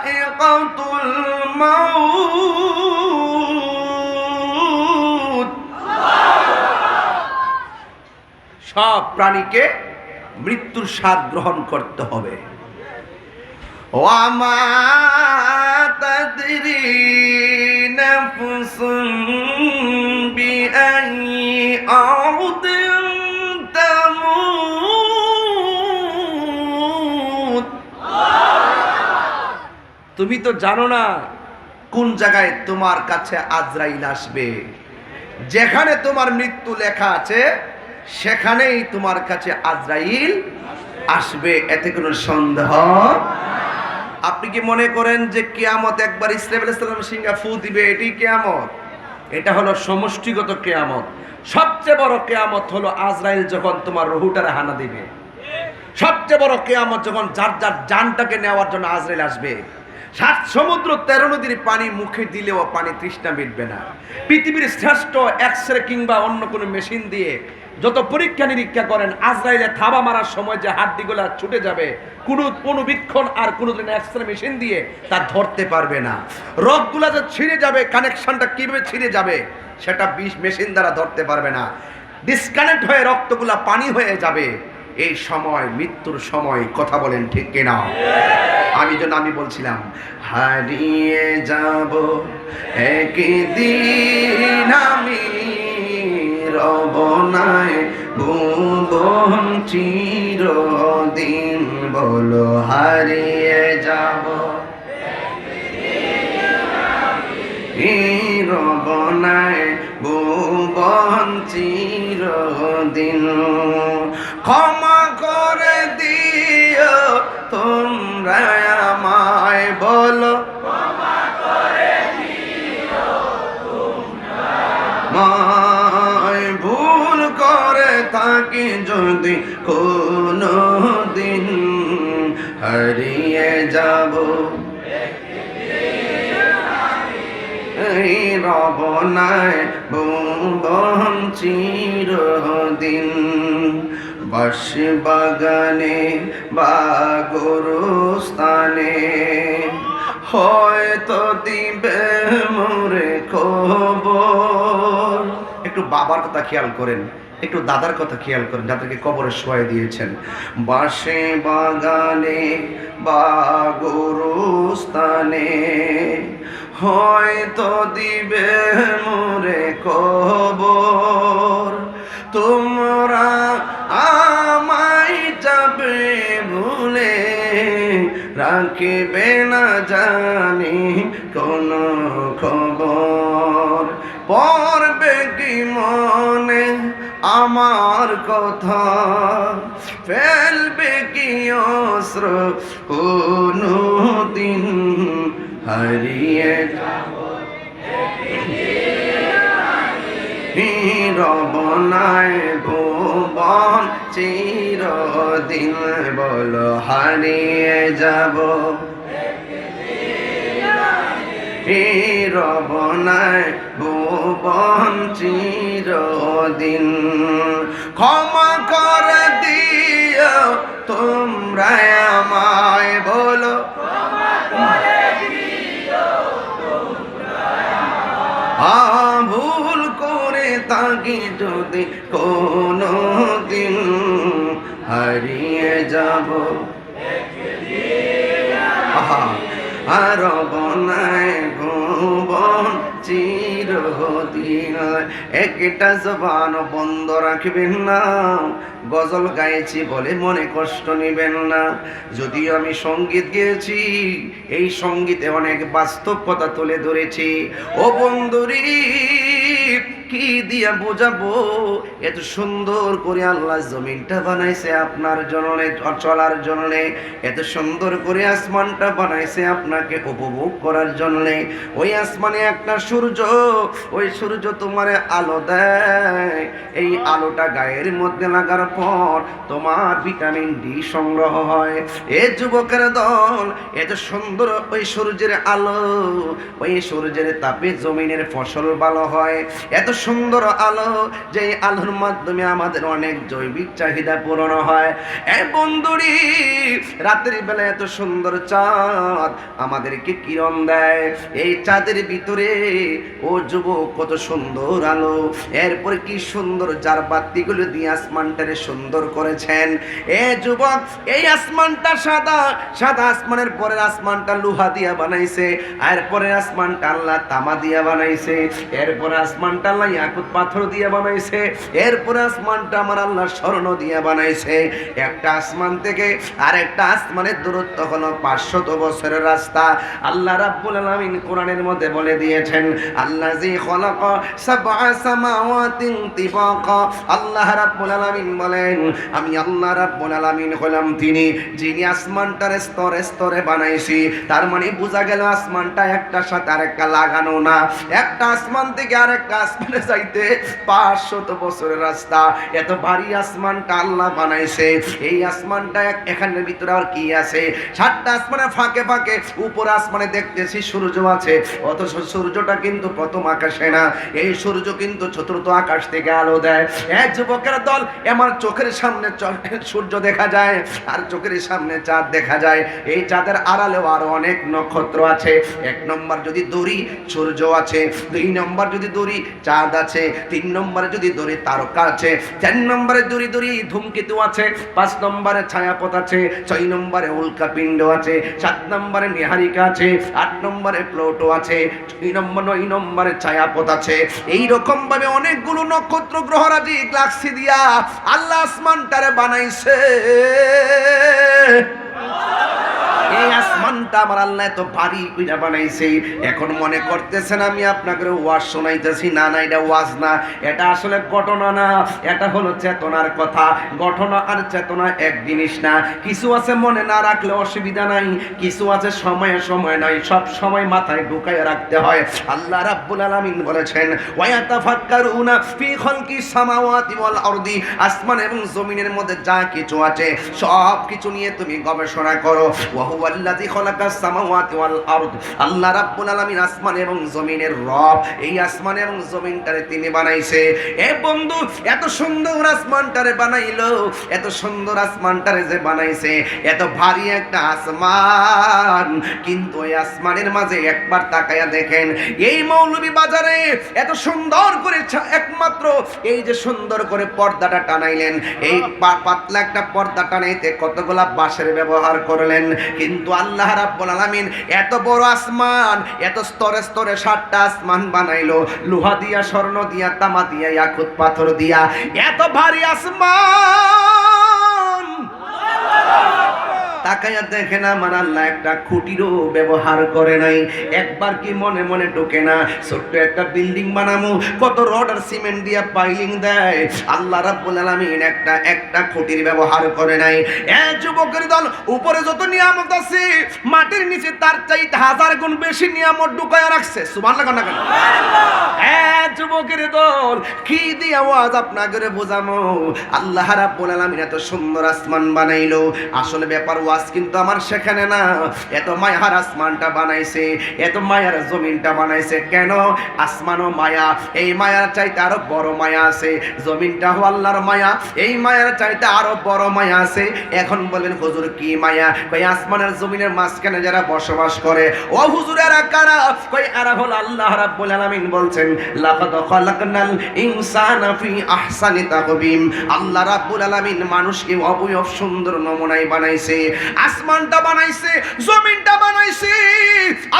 যায়িকাতুল মাউত, সব প্রাণীকে মৃত্যুর স্বাদ গ্রহণ করতে হবে। ওয়া মা তাদরি নাফসুন বিআইয়ি আরদিন তামুত, তুমি তো জানো না কোন জায়গায় তোমার কাছে আজরাইল আসবে। যেখানে তোমার মৃত্যু লেখা আছে সেখানেই তোমার কাছে আজরাইল আসবে, এতে কোনো সন্দেহ। আপনি কি মনে করেন যে কিয়ামত একবার ইসরাফিল আলাইহিস সালাম সিংহা ফু দিবে এটাই কিয়ামত? এটা হলো সমষ্টিগত কিয়ামত। সবচেয়ে বড় কিয়ামত হলো আজরাইল যখন তোমার রুহটারে হানা দিবে। সবচেয়ে বড় কিয়ামত যখন যার যার জানটাকে নেওয়ার জন্য আজরাইল আসবে। 7 সমুদ্র 13 নদীর পানি মুখে দিলেও পানি তৃষ্ণা মিটবে না। পৃথিবীর শ্রেষ্ঠ এক্সরে কিংবা অন্য কোনো মেশিন দিয়ে যত পরীক্ষা নিরীক্ষা করেন, আজরাইলে থাবা মারার সময় যে হাড্ডিগুলা ছুটে যাবে, কোনো অনুবীক্ষণ আর কোনো এক্সরে মেশিন দিয়ে তা ধরতে পারবে না। রগগুলা যে ছিঁড়ে যাবে, কানেকশনটা কিভাবে ছিঁড়ে যাবে সেটা মেশিন দ্বারা ধরতে পারবে না। ডিসকানেক্ট হয়ে রক্তগুলা পানি হয়ে যাবে। এই সময় মৃত্যুর সময়। কথা বলেন ঠিক কিনা? আমি বলছিলাম হারিয়ে যাব একদিন, আমি রব নাই ভুবন চিরদিন। বলো হারিয়ে যাব রব নাই ভুবন চিরদিন। ক্ষমা করে দিও তোমরা আমায়, বলো ক্ষমা করে দিও তোমরা ভুল করে থাকি যদি কোনো দিন হারিয়ে যাব এই রব নাই ভুবন চিরদিন বাঁশ বাগানে বা গরুস্থানে হয়তো দিবে মোরে খবর। একটু বাবার কথা খেয়াল করেন, একটু দাদার কথা খেয়াল করেন যাদেরকে কবরে শোয়াই দিয়েছেন। বাঁশে বাগানে বা গরুস্থানে হয়তো দিবে মোরে খবর। তোমরা আমায় যাবে ভুলে রাখবে না জানি কোনো খবর। পড়বে কি মনে আমার কথা, ফেলবে কি অস্ত্র কোনো দিন হারিয়ে যাব রব নাই ভুবন চিরদিন বলো হারিয়ে যাব রব নাই ভুবন চিরদিন। ক্ষমা করে দিও তোমরা আমায় বলো ভুল করে থাকি যদি কোনো দিন হারিয়ে যাব আর বনায় ভুবন চিরদিন। একটা জবান বন্ধ রাখবেন না, গজল গাইছি বলে মনে কষ্ট নেবেন না। যদিও আমি সঙ্গীত গেয়েছি, এই সঙ্গীতে অনেক বাস্তব কথা তুলে ধরেছি। ও বন্ধুরি কি দিয়া বোঝাবো, এত সুন্দর করে আল্লাহ জমিনটা বানাইছে আপনার জন্য, চলার জন্য। এত সুন্দর করে আসমানটা বানাইছে আপনাকে উপভোগ করার জন্য। ওই আসমানে একটা সূর্য, ওই সূর্য তোমার আলো দেয়। এই আলোটা গায়ের মধ্যে লাগার পর তোমার ভিটামিন ডি সংগ্রহ হয়। এ যুবকের দল, এত সুন্দর ওই সূর্যের আলো, ওই সূর্যের তাপে জমিনের ফসল ভালো হয়। এত সুন্দর আলো, যে আলোর মাধ্যমে আমাদের অনেক জৈবিক চাহিদা পূরণ হয়। এ বন্ধুরি রাতের বেলা এত সুন্দর চাঁদ আমাদেরকে কিরণ দেয়। এই চাঁদের ভিতরে ও যুবক কত সুন্দর আলো। এরপর কি সুন্দর যার বাতিগুলো দিয়ে আসমানটারে সুন্দর করেছেন। এ যুবক এই আসমানটা সাদা, সাদা আসমানের পরের আসমানটা লোহা দিয়া বানাইছে, আর পরের আসমানটা আল্লাহ তামা দিয়া বানাইছে, এরপরে আসমানটা আল্লাহ ইয়াকুত পাথর দিয়ে বানাইছে, এরপরে আসমানটা আমার আল্লাহ স্বর্ণ দিয়ে বানাইছে। একটা আসমান থেকে আরেকটা আসমানের দূরত্ব হলো 500 বছরের রাস্তা। আল্লাহ রাব্বুল আলামিন কোরআনের মধ্যে বলে দিয়েছেন, আল্লাযী খালাকা সাবআ সামাওয়াতিন তিবাকা। আল্লাহ রাব্বুল আলামিন বলেন, আমি আল্লাহ রাব্বুল আলামিন হলাম তিনি যিনি আসমানটার স্তরে স্তরে বানাইছি। তার মানে বোঝা গেল আসমানটা একটার সাথে আরেকটা লাগানো না। একটা আসমান থেকে আরেকটা আসমানে যাইতে 500 বছরের রাস্তা। এত ভারী আসমানটা আল্লাহ বানাইছে। এই আসমানটা এখানের ভিতরে আর কি আছে? 7টা আসমানের ফাঁকে ফাঁকে উপর আসমানে দেখতেছি সূর্য আছে, অথচ সূর্যটা কিন্তু প্রথম আকাশে না। এই সূর্য কিন্তু চতুর্থ আকাশ থেকে আলো দেয়। এক যুবকের দল, আমার চোখের সামনে সূর্য দেখা যায়, আর চোখের সামনে চাঁদ দেখা যায়। এই চাঁদের আড়ালেও আরো অনেক নক্ষত্র আছে। 1 নম্বর যদি দড়ি সূর্য আছে, 2 নম্বর যদি দড়ি চাঁদ আছে, 3 নম্বরে যদি দড়ি তারকা আছে, 4 নম্বরে দড়ি দড়ি ধূমকেতু আছে, 5 নম্বরে ছায়াপথ আছে, 6 নম্বরে উল্কাপিণ্ড আছে, 7 নম্বরে নিহারিকা আছে, 8 নম্বরে প্লুটো আছে, 9 নম্বরে ছায়াপথ আছে। এই রকম ভাবে অনেকগুলো নক্ষত্র গ্রহরাজি গ্যালাক্সি দিয়া আল্লাহ আসমানটারে বানাইছে। এই আসমানটা আমার আল্লাহ এত ভারী কইরা বানাইছে। এখন মনে করতেছেন আমি আপনাকে ওয়াজ শোনাইতেছি, না না, এটা ওয়াজ না, এটা আসলে ঘটনা না, এটা হলো চেতনার কথা। ঘটনা আর চেতনা এক জিনিস না। কিছু আছে মনে না রাখলে অসুবিধা নাই, কিছু আছে সময়ে সময় নাই, সব সময় মাথায় ঢুকায় রাখতে হয়। আল্লাহ রাব্বুল আলামিন বলেছেন ওয়া ইয়াতাফাক্কারুনা ফি খালকিস সামাওয়াতি ওয়াল আরদি, আসমান এবং জমিনের মধ্যে যা কিছু আছে সব কিছু নিয়ে তুমি গবেষণা করো। ওয়া হুয়াল্লাযী খালাকাস সামাওয়াতি ওয়াল আরদ, আল্লাহ রাব্বুল আলামিন আসমান এবং জমিনের রব। এই আসমান এবং জমিনটারে তিনি বানাইছে। এ বন্ধু, এত সুন্দর আসমানটারে বানাইলো, এত সুন্দর আসমানটারে যে বানাইছে, এত ভারী একটা আসমান, কিন্তু এই আসমানের মাঝে একবার তাকায়া দেখেন, এই মৌলভী বাজারে এত সুন্দর করে একমাত্র এই যে সুন্দর করে পর্দাটা টানাইলেন, এই পাতলা একটা পর্দা টানাইতে কতগুলা বাঁশের ব্যবহার করলেন, কিন্তু আল্লাহ রাব্বুল আলামিন এত বড় আসমান, এত স্তরে স্তরে 7টা আসমান বানাইলো, লোহা দিয়া, স্বর্ণ দিয়া, তামা দিয়া, ইয়াকুত পাথর দিয়া, এত ভারী আসমান। তাকায়া দেখেন আমার আল্লাহ একটা খুঁটিরও ব্যবহার করে নাই। একবার কি মনে মনে ঢোকে না, ছোট্ট একটা বিল্ডিং বানামু, কত রড আর সিমেন্ট দিয়া পাইলিং দেয়, আল্লাহ রাব্বুল আলামিন একটা খুঁটির ব্যবহার করে নাই। যুবকের দল, উপরে যত নিয়ামত আছে মাটির নিচে তার চাইতে 1000 গুণ বেশি নিয়ামত ঢুকায়া রাখছে। সুবহানাল্লাহ না কেন? যুবকের দল, কি দিয়া ওয়াজ আপনাদের বোঝামো? আল্লাহ রাব্বুল আলামিন এত সুন্দর আসমান বানাইলো, আসলে ব্যাপার ওয়াজ কিন্তু আমার সেখানে না। এত মায়ার আসমানটা বানাইছে, এত মায়ার জমিনটা বানাইছে কেন? আসমানও মায়া, এই মায়ার চাইতে আরো বড় মায়া আছে। জমিনটা হলো আল্লাহর মায়া, এই মায়ার চাইতে আরো বড় মায়া আছে। এখন বলেন হুজুর কি মায়া? কই আসমানের জমিনের মাঝখানে যারা বসবাস করে, ও হুজুর এরা কারা? কই এরা হলো আল্লাহ রাব্বুল আলামিন বলছেন লাকাদ খালাকনাল ইনসানা ফি আহসানি তাকবীম। আল্লাহ রাব্বুল আলামিন মানুষকে অবয়ব সুন্দর নমুনায় বানাইছে, আসমানটা বানাইছে, জমিনটা বানাইছে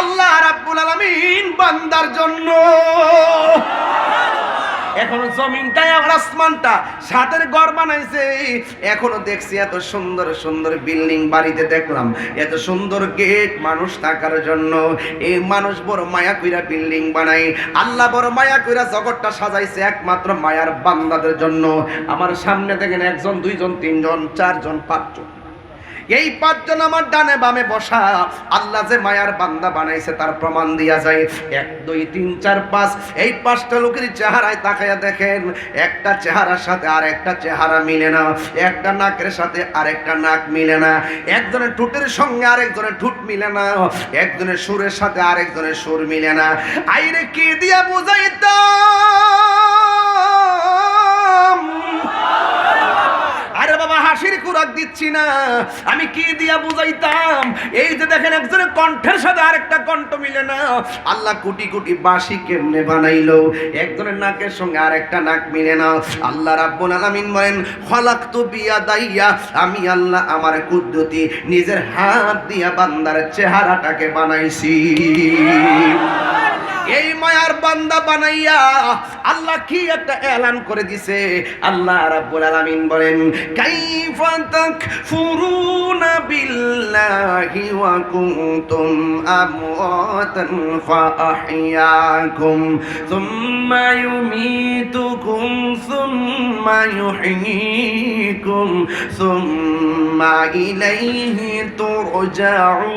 আল্লাহ রাব্বুল আলামিন বান্দার জন্য। এখন জমিনটা আর আসমানটা সাথের ঘর বানাইছে। এখনো দেখছি এত সুন্দর সুন্দর বিল্ডিং, বাড়িতে দেখলাম এত সুন্দর গেট মানুষ থাকার জন্য। এই মানুষ বড় মায়া কইরা বিল্ডিং বানাই, আল্লাহ বড় মায়া কইরা জগৎটা সাজাইছে একমাত্র মায়ার বান্দাদের জন্য। আমার সামনে দেখেন 1 জন 2 জন 3 জন 4 জন 5 জন, এই 5 জন আমার ডানে বামে বসা। আল্লাহ যে মায়ার বান্দা বানাইছে তার প্রমাণ দিয়া যায়। 1 2 3 4 5, এই 5টা লোকের চেহারায় তাকায়া দেখেন, একটা চেহারার সাথে আর একটা চেহারা মিলে না, একটা নাকের সাথে আরেকটা নাক মিলে না, একজনের ঠোঁটের সঙ্গে আরেকজনের ঠোঁট মিলে না, একজনের সুরের সাথে আরেকজনের সুর মিলে না। আইরে কি দিয়া বুঝাইতাম? আরে বাবা, হাসির কুরাক দিচ্ছি না, আমি কি দিয়া বুঝাইতাম? এই যে দেখেন একজনের কণ্ঠের সাথে আরেকটা কণ্ঠ মিলে না। আল্লাহ কোটি কোটি বাঁশি কেমনে বানাইলো, একজনের নাকের সঙ্গে আরেকটা নাক মিলে না। আল্লাহ রাব্বুল আলামিন বলেন খলাকতু বিয়াদাইয়া, আমি আল্লাহ আমার কুদরতি নিজের হাত দিয়া বান্দার চেহারাটাকে বানাইছি। এই মায়ার বান্দা বানাইয়া আল্লাহ কি একটা এলান করে দিছে। আল্লাহ রাব্বুল আলামিন বলেন কাইফা তাকফুরুনা বিল্লাহি ওয়া কুনতুম আমওয়াতান ফাআহইয়াকুম সুম্মা ইউমীতুকুম সুম্মা ইউহয়ীকুম সুম্মা ইলাইহি তুরজাউন।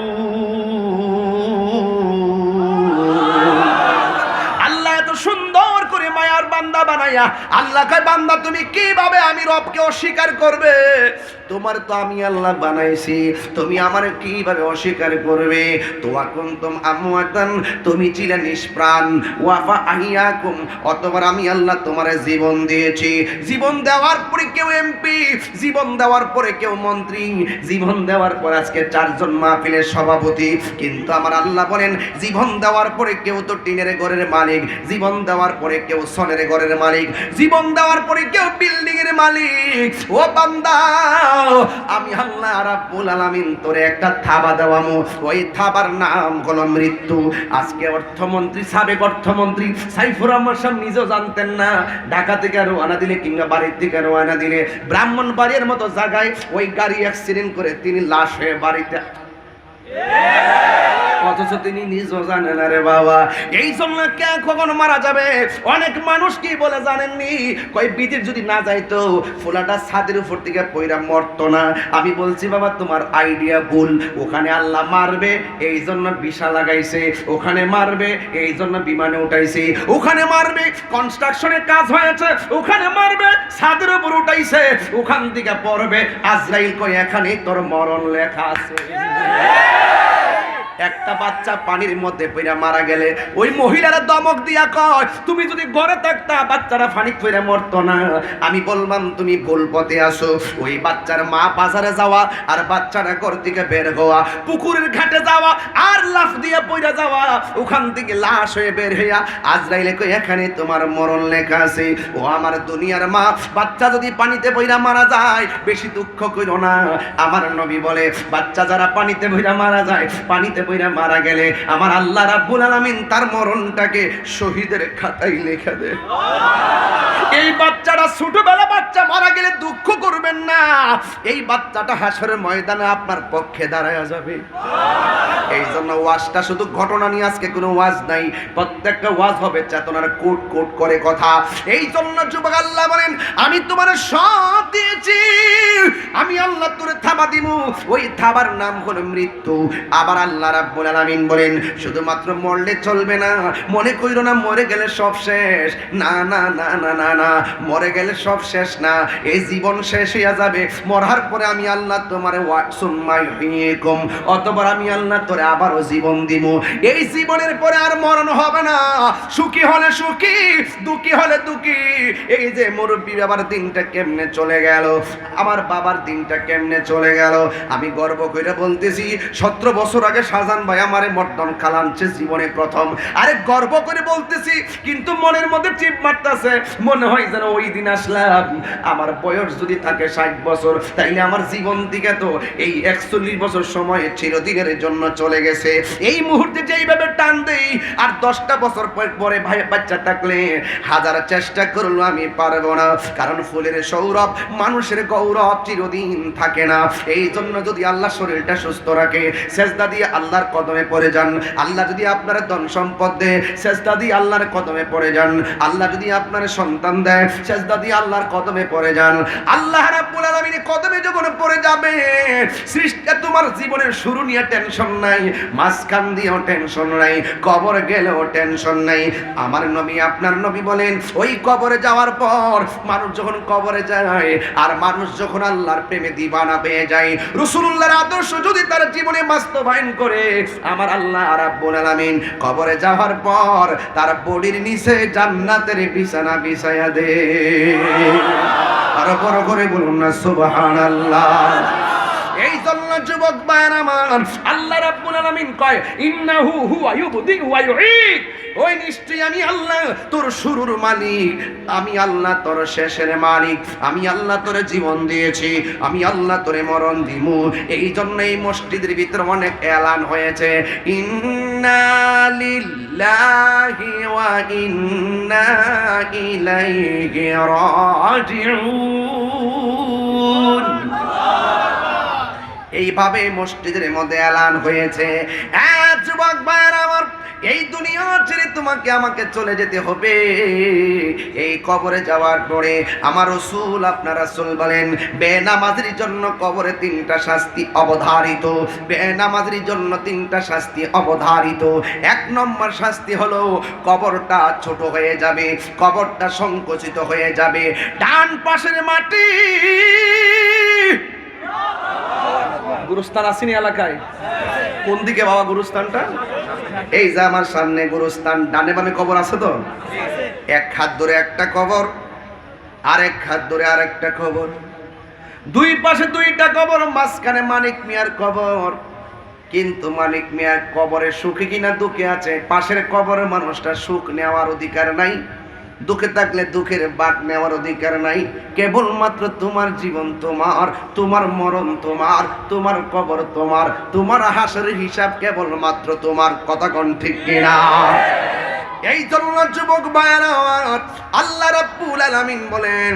সুন্দর করে মায়ার বান্দা বানাইয়া আল্লাহ কয় বান্দা তুমি কিভাবে আমি রবকে অস্বীকার করবে? তোমার তো আমি আল্লাহ বানাইছি, তুমি আমার কিভাবে অস্বীকার করবে? তোয়া কুনতুম আমওয়াতান, তুমি ছিলে নিষ্প্রাণ, ওয়াফা আহিয়াকুম, অতবার আমি আল্লাহ তোমারে জীবন দিয়েছি। জীবন দেওয়ার পরে কেউ এমপি, জীবন দেওয়ার পরে কেউ মন্ত্রী, জীবন দেওয়ার পর আজকে 4 জন মাহফিলের সভাপতি। কিন্তু আমার আল্লাহ বলেন জীবন দেওয়ার পরে কেউ তো টিনের ঘরের মালিক, জীবন দেওয়ার পরে কেউ সোনের ঘরের মালিক, জীবন দেওয়ার পরে কেউ বিল্ডিং এর মালিক। ও বান্দা, আমি আল্লাহ রাব্বুল আলামিন তোরে একটা থাবা দেওয়ামু, ওই থাবার নাম হলো মৃত্যু। আজকে অর্থমন্ত্রী, সাবেক অর্থমন্ত্রী সাইফুর রহমান সাহেব নিজেও জানতেন না, ঢাকা থেকে রওনা দিলে কিংবা বাড়ির থেকে রওনা দিলে ব্রাহ্মণবাড়িয়ার মতো জায়গায় ওই গাড়ি অ্যাক্সিডেন্ট করে তিনি লাশ হয়ে বাড়িতে অথচ তিনি নিজও জানেন না রে বাবা। এই জন্য কে কখন মারা যাবে অনেক মানুষ কি বলে জানেননি, কই বিদির যদি না যাইতো ফুলাটা ছাদের উপর থেকে পয়রা মরতো না। আমি বলছি বাবা তোমার আইডিয়া ভুল। ওখানে আল্লাহ মারবে এই জন্য বিশা লাগাইছে, ওখানে মারবে এই জন্য বিমানে উঠাইছে, ওখানে মারবে কনস্ট্রাকশনের কাজ হয়েছে, ওখানে মারবে ছাদের উপর উঠাইছে, ওখান থেকে পড়বে আজরাইল কই এখানে তোর মরণ লেখা আছে। একটা বাচ্চা পানির মধ্যে পড়ে মারা গেলে ওই মহিলারা দমক দিয়া কয় তুমি যদি ঘরে থাকতা বাচ্চারা পানি পড়ে মরতো না। আমি বললাম তুমি ভুল পথে আসো। ওই বাচ্চার মা বাজারে যাওয়া আর বাচ্চারা ঘর থেকে বের হওয়া, পুকুরের ঘাটে যাওয়া আর লাফ দিয়ে পড়ে যাওয়া, ওখান থেকে লাশ হয়ে বের হইয়া আজরাইলে কই এখানে তোমার মরণ লেখা আছে। ও আমার দুনিয়ার মা, বাচ্চা যদি পানিতে পড়ে মারা যায় বেশি দুঃখ কইরো না। আমার নবী বলে বাচ্চা যারা পানিতে পড়ে মারা যায়, পানিতে পইরা মারা গেলে আমার আল্লাহ রাব্বুল আলামিন তার মরণটাকে শহীদের খাতায় লেখা দেয়। এই বাচ্চাটা ছোটবেলা বাচ্চা মারা গেলে দুঃখ করবেন না, এই বাচ্চাটা হাসরের ময়দানে আপনার পক্ষে দাঁড়ায়া যাবে। এই জন্য ওয়াজটা শুধু ঘটনা নিয়ে আজকে কোনো ওয়াজ নাই, প্রত্যেকটা ওয়াজ হবে চেতনার কোট কোট করে কথা। এই জন্য যুবক আল্লাহ বলেন আমি তোমার সব দিয়েছি, আমি আল্লাহ তোরে থাবা দিমু, ওই থাবার নাম হলো মৃত্যু। আবার আল্লাহ রাব্বুল আলামিন বলেন শুধুমাত্র মরলে চলবে না, মনে কইরো না মরে গেলে সব শেষ। না না না না না না, মরে গেলে সব শেষ না, এই জীবন শেষ হইয়া যাবে। মরার পরে আমি আল্লাহ তোমারে ওয়াসুম্মাই হিকুম, অতঃপর আমি আল্লাহ তোরে আবারও জীবন দিব। এই জীবনের পরে আর মরণ হবে না। সুখী হলে সুখী, দুঃখী হলে দুঃখী। এই যে মুরব্বী বাবার দিনটা কেমনে চলে গেল, আমার বাবার দিনটা কেমনে চলে গেল। আমি গর্ব করে বলতেছি 17 বছর আগে শাহজাহান ভাই আমারে মর্দন খালানছে জীবনে প্রথম। আরে গর্ব করে বলতেছি, কিন্তু মনের মধ্যে চিপ মারতেছে, মনে হয় যেন ওই দিন আসলাম। আমার বয়স যদি থাকে 60 বছর, তাইলে আমার জীবন দিকে তো এই 41 বছর সময় চিরদিনের জন্য চলে গেছে। এই মুহূর্তে যে এইভাবে টান দেই, আর 10টা বছর পরে ভাই বাচ্চা থাকলে হাজার চেষ্টা করলো আমি পারবো না। কারণ ফুলের সৌরভ মানুষের গৌরব চিরদিন থাকে না। এই জন্য যদি আল্লাহ শরীরটা সুস্থ রাখে, সেজদা দিয়ে আল্লাহর কদমে পড়ে যান। আল্লাহ যদি আপনার ধন সম্পদ দেয়, সেজদা দিয়ে আল্লাহর কদমে পড়ে যান। আল্লাহ যদি আপনার সন্তান দেয়, সেজদা দিয়ে আল্লাহর কদমে পড়ে যান। আল্লাহ রাব্বুল আলামিনের কদমে যখন পড়ে যাবে, সৃষ্টি তোমার জীবনের শুরু নিয়ে টেনশন নাই, মাঝখান দিয়েও টেনশন নাই, কবর গেলেও টেনশন নাই। আমার নবী আপনার নবী বলেন ওই কবরে যাওয়ার পর মানুষ যখন কবরে যায়, আর মানুষ যখন আল্লাহর প্রেমে দিবানা পেয়ে যায়, রাসূলুল্লাহর আদর্শ যদি তার জীবনে বাস্তবায়ন করে, আমার আল্লাহ রাব্বুল আলামিন কবরে যাওয়ার পর তার বডির নিচে জান্নাতের বিছানা বিছায়া দে। আর বড় করে বলুন না সুবহানাল্লাহ। এই জন্য যুবক ভাইরা আমার, আল্লাহ রাব্বুল আলামিন কয় ইন্নাহু হুয়া ইউবদি ওয়া ইউঈদ, ওই নিশ্চয়ই আমি আল্লাহ তোর শুরুর মালিক, আমি আল্লাহ তোর শেষের মালিক, আমি আল্লাহ তোরে জীবন দিয়েছি, আমি আল্লাহ তোরে মরণ দিমু। এই জন্য এই মসজিদের ভিতরে অনেক এলান হয়েছে ইন্না লিল্লাহি ওয়া ইন্না ইলাইহি রাজিউন। এইভাবে মসজিদের মধ্যে এলান হয়েছে। যুবক ভাইরা আমার, এই দুনিয়া ছেড়ে তোমাকে আমাকে চলে যেতে হবে। এই কবরে যাওয়ার পরে আমার রাসূল আপনার রাসূল বলেন বেনামাজির জন্য কবরে 3টা শাস্তি অবধারিত। বেনামাজির জন্য 3টা শাস্তি অবধারিত। 1 নম্বর শাস্তি হলো কবরটা ছোট হয়ে যাবে, কবরটা সংকুচিত হয়ে যাবে। ডান পাশের মাটি, গুরুস্থান আসেনি এলাকায়? কোন দিকে বাবা গুরুস্থানটা? এই যে আমার সামনে গুরুস্থান, ডানে বামে কবর আছে তো? এক হাত ধরে একটা কবর, আরেক হাত ধরে আরেকটা কবর, দুই পাশে 2টা কবর, মাঝখানে মানিক মিয়ার কবর। কিন্তু মানিক মিয়ার কবরে সুখী কিনা দুঃখে আছে? পাশের কবরের মানুষটা সুখ নেওয়ার অধিকার নাই, দুঃখে থাকলে দুঃখের বাক নেওয়ার অধিকার নাই। কেবলমাত্র তোমার জীবন তোমার, তোমার মরণ তোমার, তোমার কবর তোমার, তোমার হাসরের হিসাব কেবলমাত্র তোমার। কথা কোন ঠিক কিনা? এই জন্য যুবক ভাইরা আল্লাহ রাব্বুল আলামিন বলেন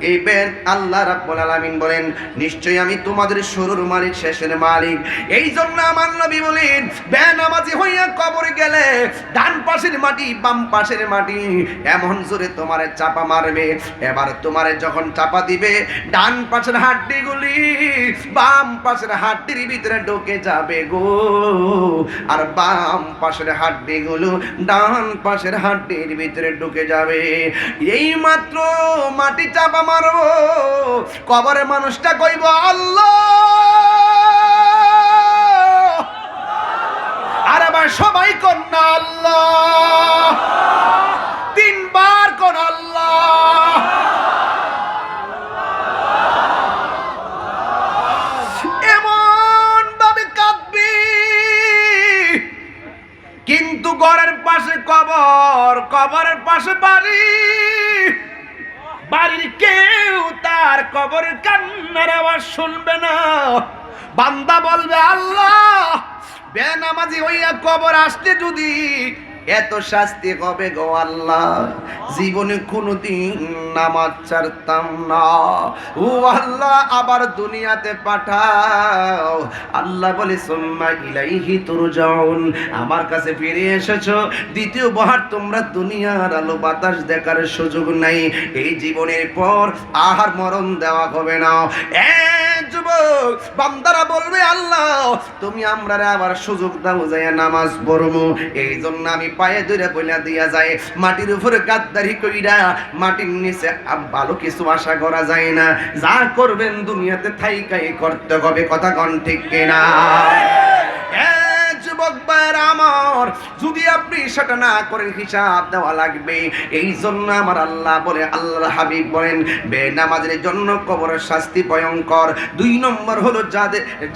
এই বেন আল্লাহ রাব্বুল আলামিন বলেন নিশ্চয়ই আমি তোমাদের শুরুর মালিক শেষের মালিক। এই জন্য আমার নবী বলেন বেনামাজি হইয়া কবরে গেলে ডান পাশের মাটি বাম পাশের মাটি এমন জোরে তোমারে চাপা মারবে, এবার তোমারে যখন চাপা দিবে ডান পাশের হাড্ডিগুলি বাম পাশের হাড্ডির ভিতরে ঢুকে যাবে গো, আর বাম পাশের হাড্ডিগুলো ডান পাশের হাড্ডির ভিতরে ঢুকে যাবে। এই মাত্র মাটি চাপা মারবো, কবরে মানুষটা কইব আল্লাহ, আর আবার সবাই কন্যা আল্লাহ, তিনবার কোন আল্লাহ। এমন ভাবে কাঁদবি, কিন্তু ঘরের পাশে কবর, কবরের পাশে বাড়ি, বাড়ির কেউ তার কবরের কান্নার আওয়াজ শুনবে না। বান্দা বলবে আল্লাহ, বেনামাজি হইয়া কবর আসতে যদি এত শাস্তি হবে গো আল্লাহ, জীবনে কোনোদিন নামাজ ছাড়তাম না, ও আল্লাহ আবার দুনিয়াতে পাঠাও। আল্লাহ বলে সুম্মা ইলাইহি তুরজাউন, আমার কাছে ফিরে এসেছো, দ্বিতীয় বার তোমরা দুনিয়ার আলো বাতাস দেখার সুযোগ নাই, এই জীবনের পর আহার মরণ দেওয়া হবে না। যুবক বান্দারা বলবে আল্লাহ তুমি আমরারে আবার সুযোগ দাও যায় নামাজ পড়বো। এই জন্য আমি পায়ে ধরে বইলা দিয়া যায়, মাটির উপরে গাদ্দারি কইরা মাটির নিচে ভালো কিছু আশা করা যায় না, যা করবেন দুনিয়াতে থাইকাই করতে হবে। কথা কোন ঠিক কিনা? যুবক ভাইরা আমার, যদি আপনি সেটা না করেন হিসাব দেওয়া লাগবে। এই জন্য আমার আল্লাহ বলে, আল্লাহর হাবিব বলেন বেনামাজের জন্য কবরের শাস্তি ভয়ঙ্কর। 2 নম্বর হলো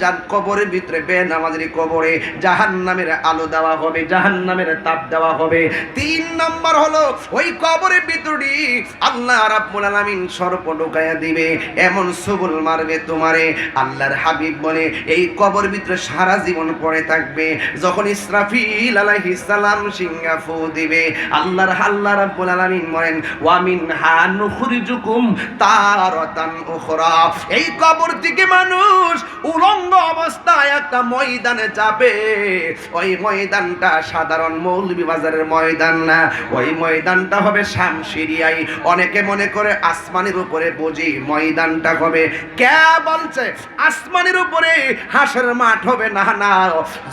যার কবরের ভিতরে বেনামাজের কবরে জাহান্নামের আলো দেওয়া হবে, জাহান্নামের তাপ দেওয়া হবে। 3 নম্বর হলো ওই কবরের ভিতরে আল্লাহ রাব্বুল আলামিন সর্প ঢুকাইয়া দিবে, এমন সবল মারবে তোমারে। আল্লাহর হাবিব বলে এই কবরের ভিতরে সারা জীবন পড়ে থাকবে। যখন ইসরাফিল আলাইহিস সালাম সিংহা ফু দিবে, আল্লাহ রাব্বুল আলামিন বলেন ওয়া মিনহা নুখরিজুকুম তারাতান উখরা, এই কবর থেকে মানুষ উলঙ্গ অবস্থায় একটা ময়দানে যাবে। ওই ময়দানটা সাধারণ মৌলভীবাজারের ময়দান না, ওই ময়দানটা হবে শামশিরিয়ায়। অনেকে মনে করে আসমানের উপরে বুঝি ময়দানটা হবে, কে বলছে আসমানের উপরে হাসের মাঠ হবে? না না,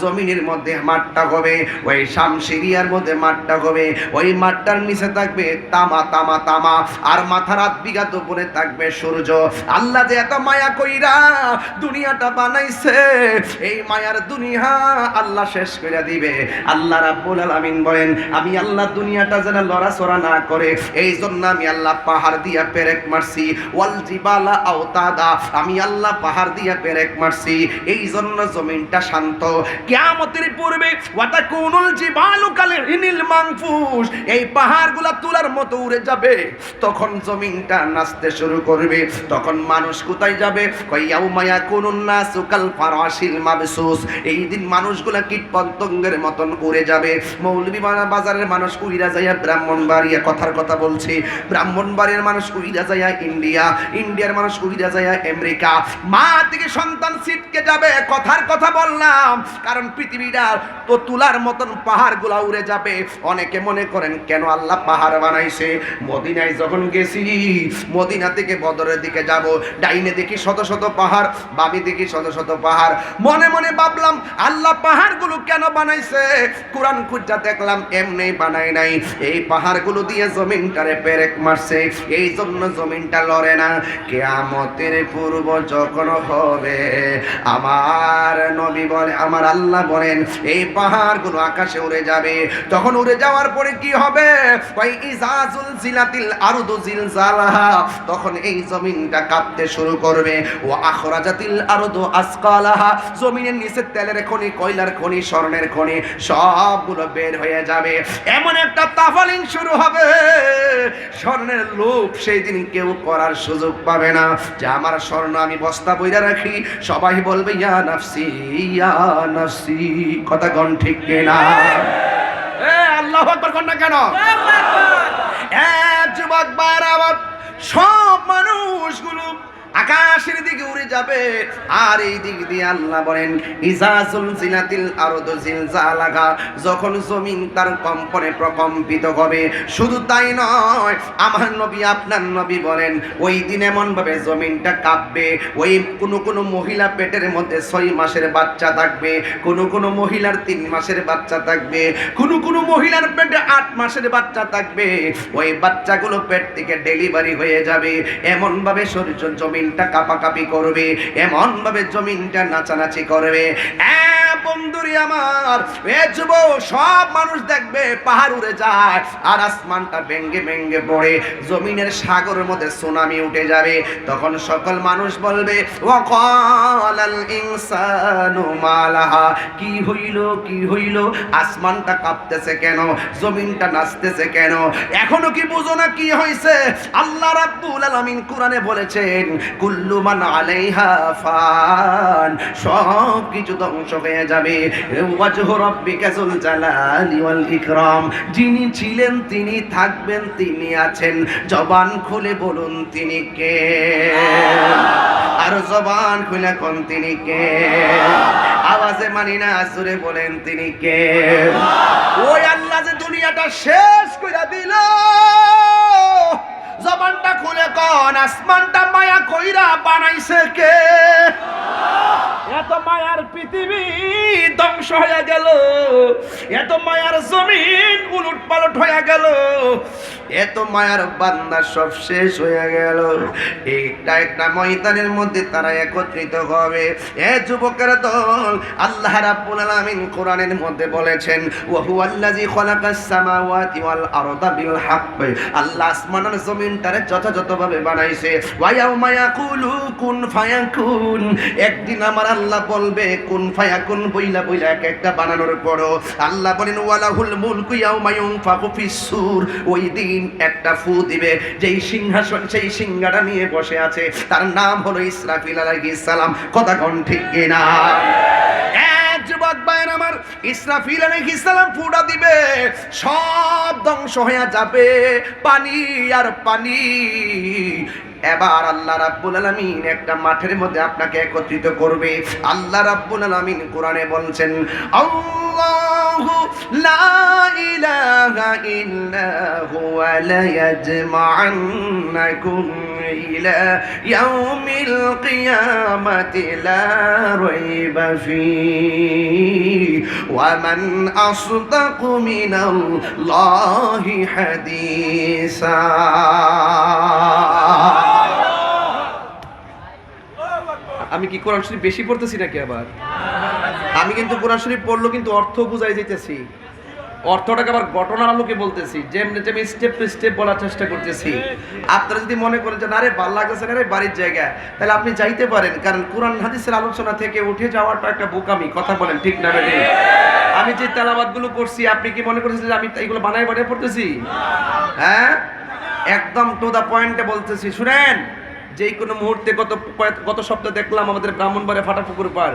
জমিনের মধ্যে মাঠটা হবে, ওই শামশিরিয়ার মধ্যে মাঠটা হবে। ওই মাঠটার নিচে থাকবে তামা তামা তামা, আর মাথার রাত বিঘাত উপরে থাকবে সূর্য। আল্লাহ যে এত মায়া কইরা দুনিয়াটা বানাইছে, এই মায়ার দুনিয়া আল্লাহ শেষ করে দিবে। আল্লাহ রাব্বুল আলামিন বলেন আমি আল্লাহ দুনিয়াটা যেন লড়াচড়া না করে, এই জন্য আমি আল্লাহ পাহাড় দিয়া পেরেক মারছি। ওয়াল জিবালা আওতাদা, আমি আল্লাহ পাহাড় দিয়া পেরেক মারছি, এই জন্য জমিনটা শান্ত। কিয়ামতের পূর্বে ওয়াতাকুনুল জিবালু কালহিনিল মানফুস, এই পাহাড়গুলা তুলার মতো উড়ে যাবে। তখন জমিনটা নাচতে শুরু করবে। তখন মানুষ কোথায় যাবে? ইয়াউমা ইয়াকুনুন নাসু কাল ফারাশিল মাবসুস, এই দিন মানুষগুলা কীটপতঙ্গের মতন উড়ে যাবে। মৌলভীবাজারের মানুষ উইরা যাইয়া ব্রাহ্মণবাড়িয়া, কথার কথা বলছি, ব্রাহ্মণবাড়িয়ার মানুষ উইরা যাইয়া ইন্ডিয়া, ইন্ডিয়ার মানুষ উইরা যাইয়া আমেরিকা। মা থেকে সন্তান ছিটকে যাবে, কথার কথা বললাম, কারণ পৃথিবীটা তো তুলার মতন পাহাড়গুলা উড়ে যাবে। অনেকে মনে করেন কেন আল্লাহ পাহাড় বানাইছে? মদিনায় যখন গেছি, মদিনা থেকে বদরের দিকে যাব, ডাইনে দেখি শত শত পাহাড়, বামে দেখি শত শত পাহাড়। মনে মনে ভাবলাম আল্লাহ পাহাড়গুলো কেন বানাইছে? কোরআন খুঁজা দেখলাম এমনি বানায় নাই, এই পাহাড়গুলো দিয়ে জমিনটারে পেরেক মারছে, এই জন্য জমিনটা লড়ে না। কিয়ামতের পূর্ব যখন হবে, আমার নবী বলে, আমার আল্লাহ বলেন এই পাহাড়গুলো আকাশে উড়ে যাবে। তখন উড়ে যাওয়ার পরে কি হবে? ওই ইজাজুল জিলাতিল আরদু জিলজালাহা, তখন এই জমিনটা কাঁপতে শুরু করবে। ও আখরাজাতিল আরদু আসকালাহা, জমিনের নিচে তেলের খনি, কয়লার খনি, স্বর্ণের খনি সবগুলো বের হয়ে যাবে। এমন একটা তাফালিং শুরু হবে, স্বর্ণের লোভ সেই দিন কেউ করার সুযোগ পাবে না। যে আমার স্বর্ণ আমি বস্তা বইরা রাখি, সবাই বলবে ইয়া নাফসি ইয়া নাফসি। কথা কোন ঠিক কিনা? আল্লাহু আকবার কোন না কেন? যুবক ভাইরা, সব মানুষ মানুষগুলো আকাশের দিকে উড়ে যাবে। আর এই দিক দিয়ে আল্লাহ বলেন ইজা জুলজিলাতিল আরদু জিলজালাহা, যখন জমিন তার কম্পনে প্রকম্পিত হবে। শুধু তাই নয়, আমার নবী আপনার নবী বলেন ওই দিন এমন ভাবে জমিনটা কাঁপবে, ওই কোন মহিলা পেটের মধ্যে 6 মাসের বাচ্চা থাকবে, কোন মহিলার 3 মাসের বাচ্চা থাকবে, কোন মহিলার পেটে 8 মাসের বাচ্চা থাকবে। ওই বাচ্চাগুলো পেট থেকে ডেলিভারি হয়ে যাবে। এমন ভাবে শরীর জমিনটা কাঁপাকাঁপি করবে, এমন ভাবে জমিনটা নাচানাচি করবে। বন্ধুরি আমার, এ যুব সব মানুষ দেখবে পাহাড় উড়ে যায় আর আসমানটা ভেঙ্গে ভেঙ্গে পড়ে, জমিনের সাগরের মধ্যে সুনামি উঠে যাবে। তখন সকল মানুষ বলবে ওয়াকালাল ইনসানু মালাহা, কি হইল কি হইল, আসমানটা কাঁপতেছে কেন, জমিনটা নাচতেছে কেন, এখনো কি বুঝো না কি হয়েছে? আল্লাহ রাব্বুল আলামিন কোরআনে বলেছেন কুল্লু মান আলাইহা ফান, সব কিছু ধ্বংস হয়ে যাবে। ওয়াজহু রাব্বিকা যুল জালালি ওয়াল ইকরাম, যিনি ছিলেন তিনি থাকবেন, তিনি আছেন। জবান খুলে বলুন তিনি কে, আর জবান খুলে কোন তিনি কে, আওয়াজে মানি না জোরে বলেন তিনি কে। ওই আল্লাহ যে দুনিয়াটা শেষ করে দিল, জবানটা খুলে কোন, আসমানটা মায়া কইরা বানাইছে কে? এত মায়ার পৃথিবী ধ্বংস হয়ে গেল, এত মায়ার জমিন উলট পালট হয়ে গেল, এত মায়ার বান্দা সব শেষ হয়ে গেল। একটা একটা ময়দানের মধ্যে তারা একত্রিত হবে। এ যুবকের দল, আল্লাহ রাব্বুল আলামিন কোরআনের মধ্যে বলেছেন ওয়া হুয়াল্লাযী খালাকাস সামাওয়াতি ওয়াল আরদা বিল হক, আল্লাহ আসমান আর জমিনটারে যথাযথভাবে বানাইছে। ওয়া ইয়াউমা ইয়াকুলু কুন ফায়াকুন, একদিন আমার আল্লাহ বলবে কুন ফায়াকুন বইলা বইলা এক একটা বানানোর পরও আল্লাহ বলেন ওয়ালাহুল মুলকু ইয়াউমা ইউনফাকু ফিস সূর, ওই দিন একটা ফু দিবে, যেই সিংহাসন সেই সিংহাটা নিয়ে বসে আছে তার নাম হলো ইসরাফিল আলাইহিস সালাম। কথা কোন ঠিক কিনা? যুবক ভাইয়ের আমার, ইসরাফিল আলাইহিস সালাম ফুটা দিবে, সব ধ্বংস হয়ে যাবে, পানি আর পানি। এবার আল্লাহ রাব্বুল আলামিন একটা মাঠের মধ্যে আপনাকে একত্রিত করবে। আল্লাহ রাব্বুল আলামিন কোরআনে বলছেন আল্লাহু লা ইলাহা ইল্লা হুয়া লা ইয়াজমা'আন্নাকুম ইলা ইয়াউমিল কিয়ামাতি লা রাইবা ফীহি ওয়া মান আসদাকু মিনাল্লাহি হাদিসা। আমি কি কোরআন শরীফ বেশি পড়তেছি নাকি? আবার আমি কিন্তু কোরআন শরীফ পড়লো কিন্তু অর্থ বুঝাই যাইতেছি, অর্থটাকে আবার ঘটনার আলোকে বলতেছি, যেমনি যেমনি স্টেপ টু স্টেপ বলার চেষ্টা করতেছি। আপনারা যদি মনে করেন যে না রে ভালো লাগতেছে না রে বাড়ির জায়গা, তাহলে আপনি যাইতে পারেন, কারণ কোরআন হাদিসের আলোচনা থেকে উঠে যাওয়াটা একটা বোকামি। কথা বলেন ঠিক না বেটি? আমি যে তেলাওয়াতগুলো করছি আপনি কি মনে করছেন যে আমি এগুলো বানাই বানিয়ে পড়তেছি? হ্যাঁ, একদম টু দা পয়েন্টে বলতেছি। শুনেন, যেই কোনো মুহূর্তে গত সপ্তাহে দেখলাম আমাদের ব্রাহ্মণবাড়িয়া ফাটাপুকুর পার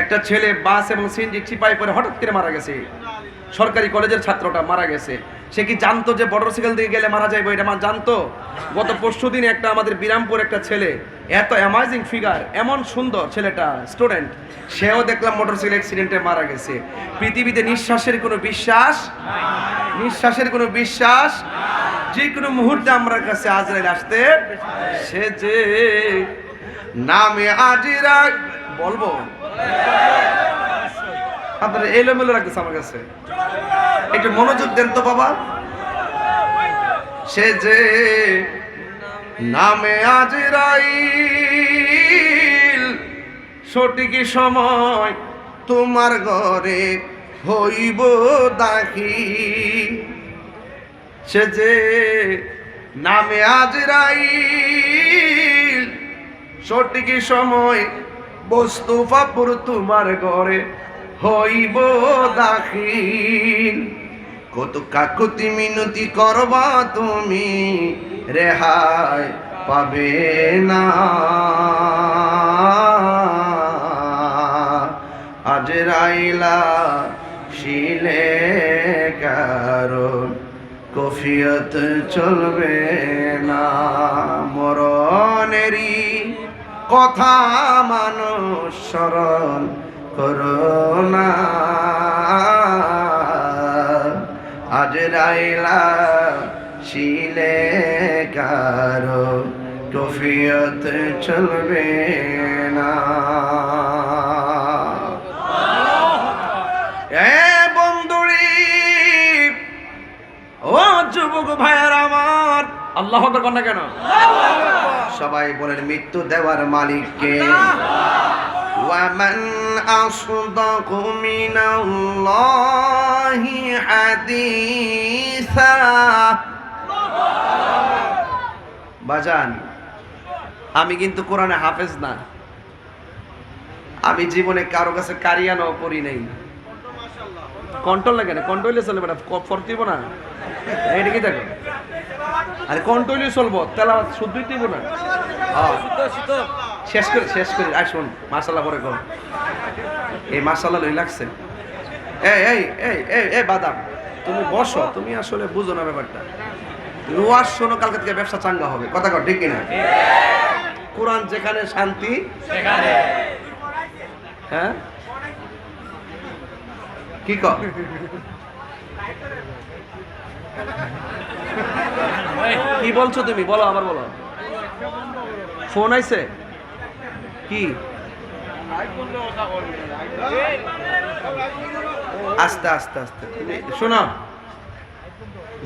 একটা ছেলে বাস এবং সিএনজি চিপাই পরে হঠাৎ করে মারা গেছে। সরকারি কলেজের ছাত্রটা মারা গেছে। সে কি জানতো যে মোটরসাইকেল দিয়ে গেলে মারা যাইব? এটা জানতো? গত পরশুদিন একটা আমাদের বিরামপুর একটা ছেলে, এত অ্যামাজিং ফিগার, এমন সুন্দর ছেলেটা, স্টুডেন্ট, সেও দেখলাম মোটরসাইকেল অ্যাক্সিডেন্টে মারা গেছে। পৃথিবীতে নিঃশ্বাসের কোনো বিশ্বাস, নিঃশ্বাসের কোনো বিশ্বাস, যে কোনো মুহূর্তে আমার কাছে আজরাইল আসতে, সে যে নামে আজিরা বলবো আপনারা এলোমেলো রাখতেছে আমার কাছে, একটু মনোযোগ দেন তো বাবা। সে যে নামে আজরাইল, সঠিক সময় তোমার ঘরে হইব দাখিল। সে যে নামে আজরাইল, সঠিক সময় বস্তু ফাপুর তোমার ঘরে হইব দাখিল। কত কাকুতি মিনতি করবা তুমি, রেহাই পাবে না। আজরাইলা শিলে কারণ কফিয়ত চলবে না, মরণে রবেরই কথা মানুষ স্মরণ করোনা আজরাইলা শিলে কারো কফিয়ত চলবে না। এ বন্ধুরি, ও যুবক ভাইয়ের আমার, আল্লাহ আকবার কর না কেন? সবাই বলেন মৃত্যু দেওয়ার মালিককে। ওয়ামান আসদাকু মিনাল্লাহি হাদিসা। বাজান, আমি কিন্তু কোরআনে হাফেজ না, আমি জীবনে কারো কাছে কারিয়ানো পড়ি নাই। কন্ট্রোল লাগে না, কন্ট্রোলে চলবে বেটা, ফরতিব না এটা কি দেখো, আরে কন্ট্রোলে চলবো, তেলাওয়াত শুদ্ধই দিব না। শেষ করি আর শোন, মাশাআল্লাহ পরে কর। এই মাশাআল্লাহ লই লাগছে। এই এই এই এই এই বাদাম, তুমি বসো, তুমি আসলে বুঝো না ব্যাপারটা। ওয়াজ শোনো, কালকে থেকে ব্যবসা চাঙ্গা হবে। কথা কর ঠিক কিনা? কোরআন যেখানে শান্তি সেখানে। হ্যাঁ কি কর? কি বলছো তুমি? বলো, আবার বলো। ফোন আইছে কি? আস্তে আস্তে আস্তে শোনো,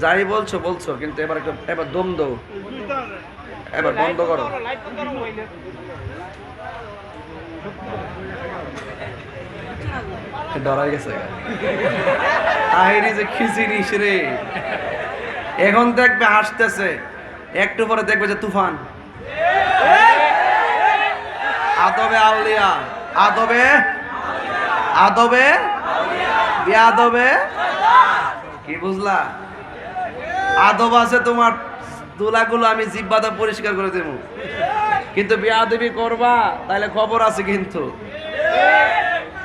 যাই বলছো বলছো, কিন্তু এবার দম দো, এবার বন্ধ করো। ডরাই গেছে তাহিরি যে খিচিড়িস রে, এখন দেখবে হাসতেছে, একটু পরে দেখবে যে তুফান। আদবে আউলিয়া, আদবে আদবে বিয়াদবে, কি বুঝলা? আদব আছে তোমার, দুলাগুলো আমি জিব্বাটা পরিষ্কার করে দেবো, কিন্তু বিয়াদবি করবা তাহলে খবর আছে কিন্তু।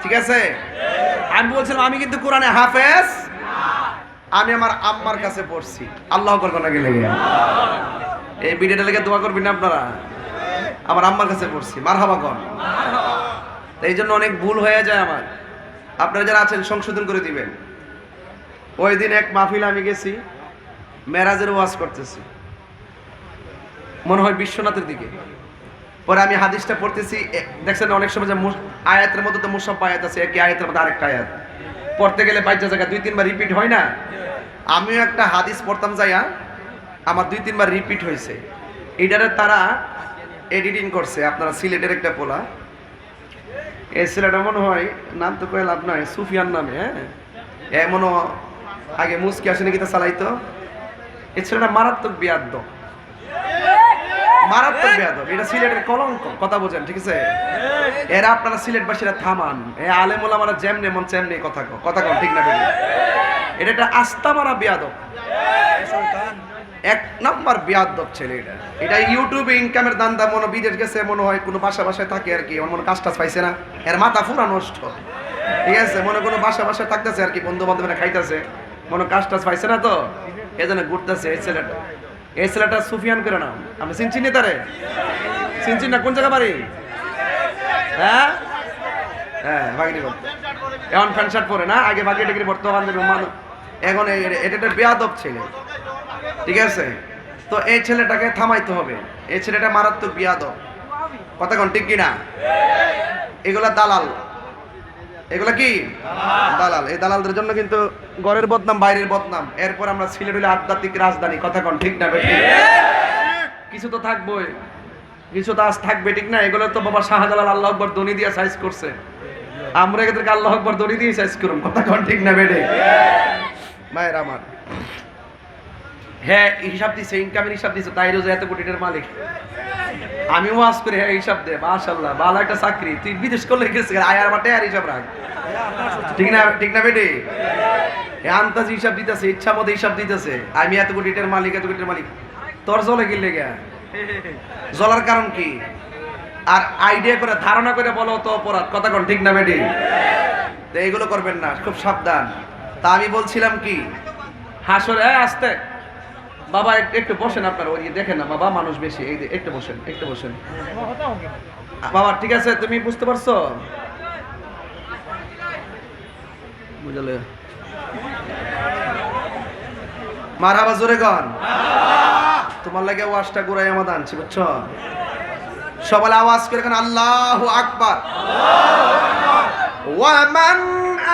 ঠিক আছে? আমি বলছিলাম আমি কিন্তু কোরআনে হাফেজ, আমি আমার আম্মার কাছে পড়ছি। আল্লাহ করবো না গেলে এই ভিডিওটা লেগে দোয়া করবেন আপনারা। আমার আম্মার কাছে পড়ছি, মারহাবা কর। এই জন্য অনেক ভুল হয়ে যায় আমার, আপনারা যারা আছেন সংশোধন করে দিবেন। ওই দিন এক মাহফিলে আমি গেছি, মেরাজের ওয়াজ করতেছি, মনে হয় বিশ্বনাথের দিকে। পরে আমি হাদিসটা পড়তেছি, দেখছেন অনেক সময় যে আয়াতের মধ্যে তো মুসাফা আয়াত আছে, একই আয়াতের মধ্যে আরেকটা আয়াত পড়তে গেলে বাইজা জায়গা 2-3 বার রিপিট হয় না। আমিও একটা হাদিস পড়তাম যাইয়া, আমার 2-3 বার রিপিট হয়েছে। এইটারে তারা এডিটিং করছে, আপনারা সিলেটের একটা পোলা, এই ছেলেটা মনে হয়, নাম তো কয়ে লাভ নয়, সুফিয়ান নামে। হ্যাঁ, এমনও আগে মুস্কি আসেনি কি তা চালাইতো। এই ছেলেটা মারাত্মক বিয়াদ্দ, মারাত্মক বেয়াদব। এটা সিলেটের কলঙ্ক, কথা বোঝেন ঠিক আছে? এরা আপনারা সিলেটবাসীরা থামান, এ আলেম ওলামারা যেমনি মন তেমনি কথা কন, ঠিক না? এটা একটা আস্থা মারা বেয়াদব, এক নাম্বার বেয়াদব ছেলে। এটা ইউটিউবে ইনকামের দান্দা, মনে বিদেশ গেছে, মনে হয় কোনো বাসায় থাকে আর কি, মনে কাজ টাজ পাইছে না, এর মাথা পুরা নষ্ট। ঠিক আছে, মনে কোনো বাসায় থাকতেছে আর কি, বন্ধু বান্ধবরা খাইতেছে, মনে কাজ টাজ পাইছে না, তো এজন্য ঘুরতেছে। এই ছেলেটা সুফিয়ান করে নাম, আমি চিনচিনি তারে, চিনচিন না? কোন জায়গা বাড়ি? হ্যাঁ হ্যাঁ, বাগিনি করতো, এখন প্যান্ট শার্ট পরে না, আগে বাগি টাগি পড়তো, এখন এটা একটা বেয়াদব ছেলে। ঠিক আছে, তো এই ছেলেটাকে থামাইতে হবে। এই ছেলেটা মারাত্মক বেয়াদব, কথা কোন ঠিক কিনা? এগুলা দালাল, এগুলা কি দালাল। এই দালালদের জন্য কিন্তু ঘরের বদনাম, বাইরের বদনাম। এরপর আমরা সিলেট হইলে আধ্যাত্মিক রাজধানী, কথা কোন ঠিক না? কিছু তো থাকবোই, কিছু তো আজ থাকবে, ঠিক না? এগুলো তো বাবা শাহজালাল আল্লাহ আকবার দনি দিয়ে সাইজ করছে, আমরা এদেরকে আল্লাহ আকবার দনি দিয়ে সাইজ করুন, কথা কোন ঠিক না? বেডে মায়ের আমার, হ্যাঁ হিসাব দিছে, ইনকামের হিসাব দিছে, তাই রোজ এত কোটি টাকার মালিক। আমি ওয়াজ করে হ্যাঁ হিসাব দে, মাশাআল্লাহ ভালো একটা চাকরি, তুই বিদেশ করলে গেছিস, আয়ার মাঠে আর হিসাব রাখ, ঠিক না? ঠিক না বেডে? আন্তাজ হিসাব দিতেছে, ইচ্ছা মতো হিসাব দিতেছে, আমি এত কোটি টাকার মালিক, এত কোটি টাকার মালিক। তোর জলে গেলে গা, জ্বলার কারণ কি? আর আইডিয়া করে ধারণা করে বলো তো অপরাধ, কথা কোন ঠিক না বেডে? তো এইগুলো করবেন না, খুব সাবধান। তা আমি বলছিলাম কি, হাসরে আসতে বাবা একটু একটু বসেন, আপনার ওই দেখেন না বাবা, মানুষ বেশি, এই একটু বসেন, একটু বসেন বাবা। ঠিক আছে, তুমি বুঝতে পারছো? বুঝলে মারহাবা, জোরে গান। তোমার লাগে ওয়াজটা গুড়াই আমাদের আনছি, বুঝছো? সবাই আওয়াজ করে কেন আল্লাহু আকবার। ওয়ামান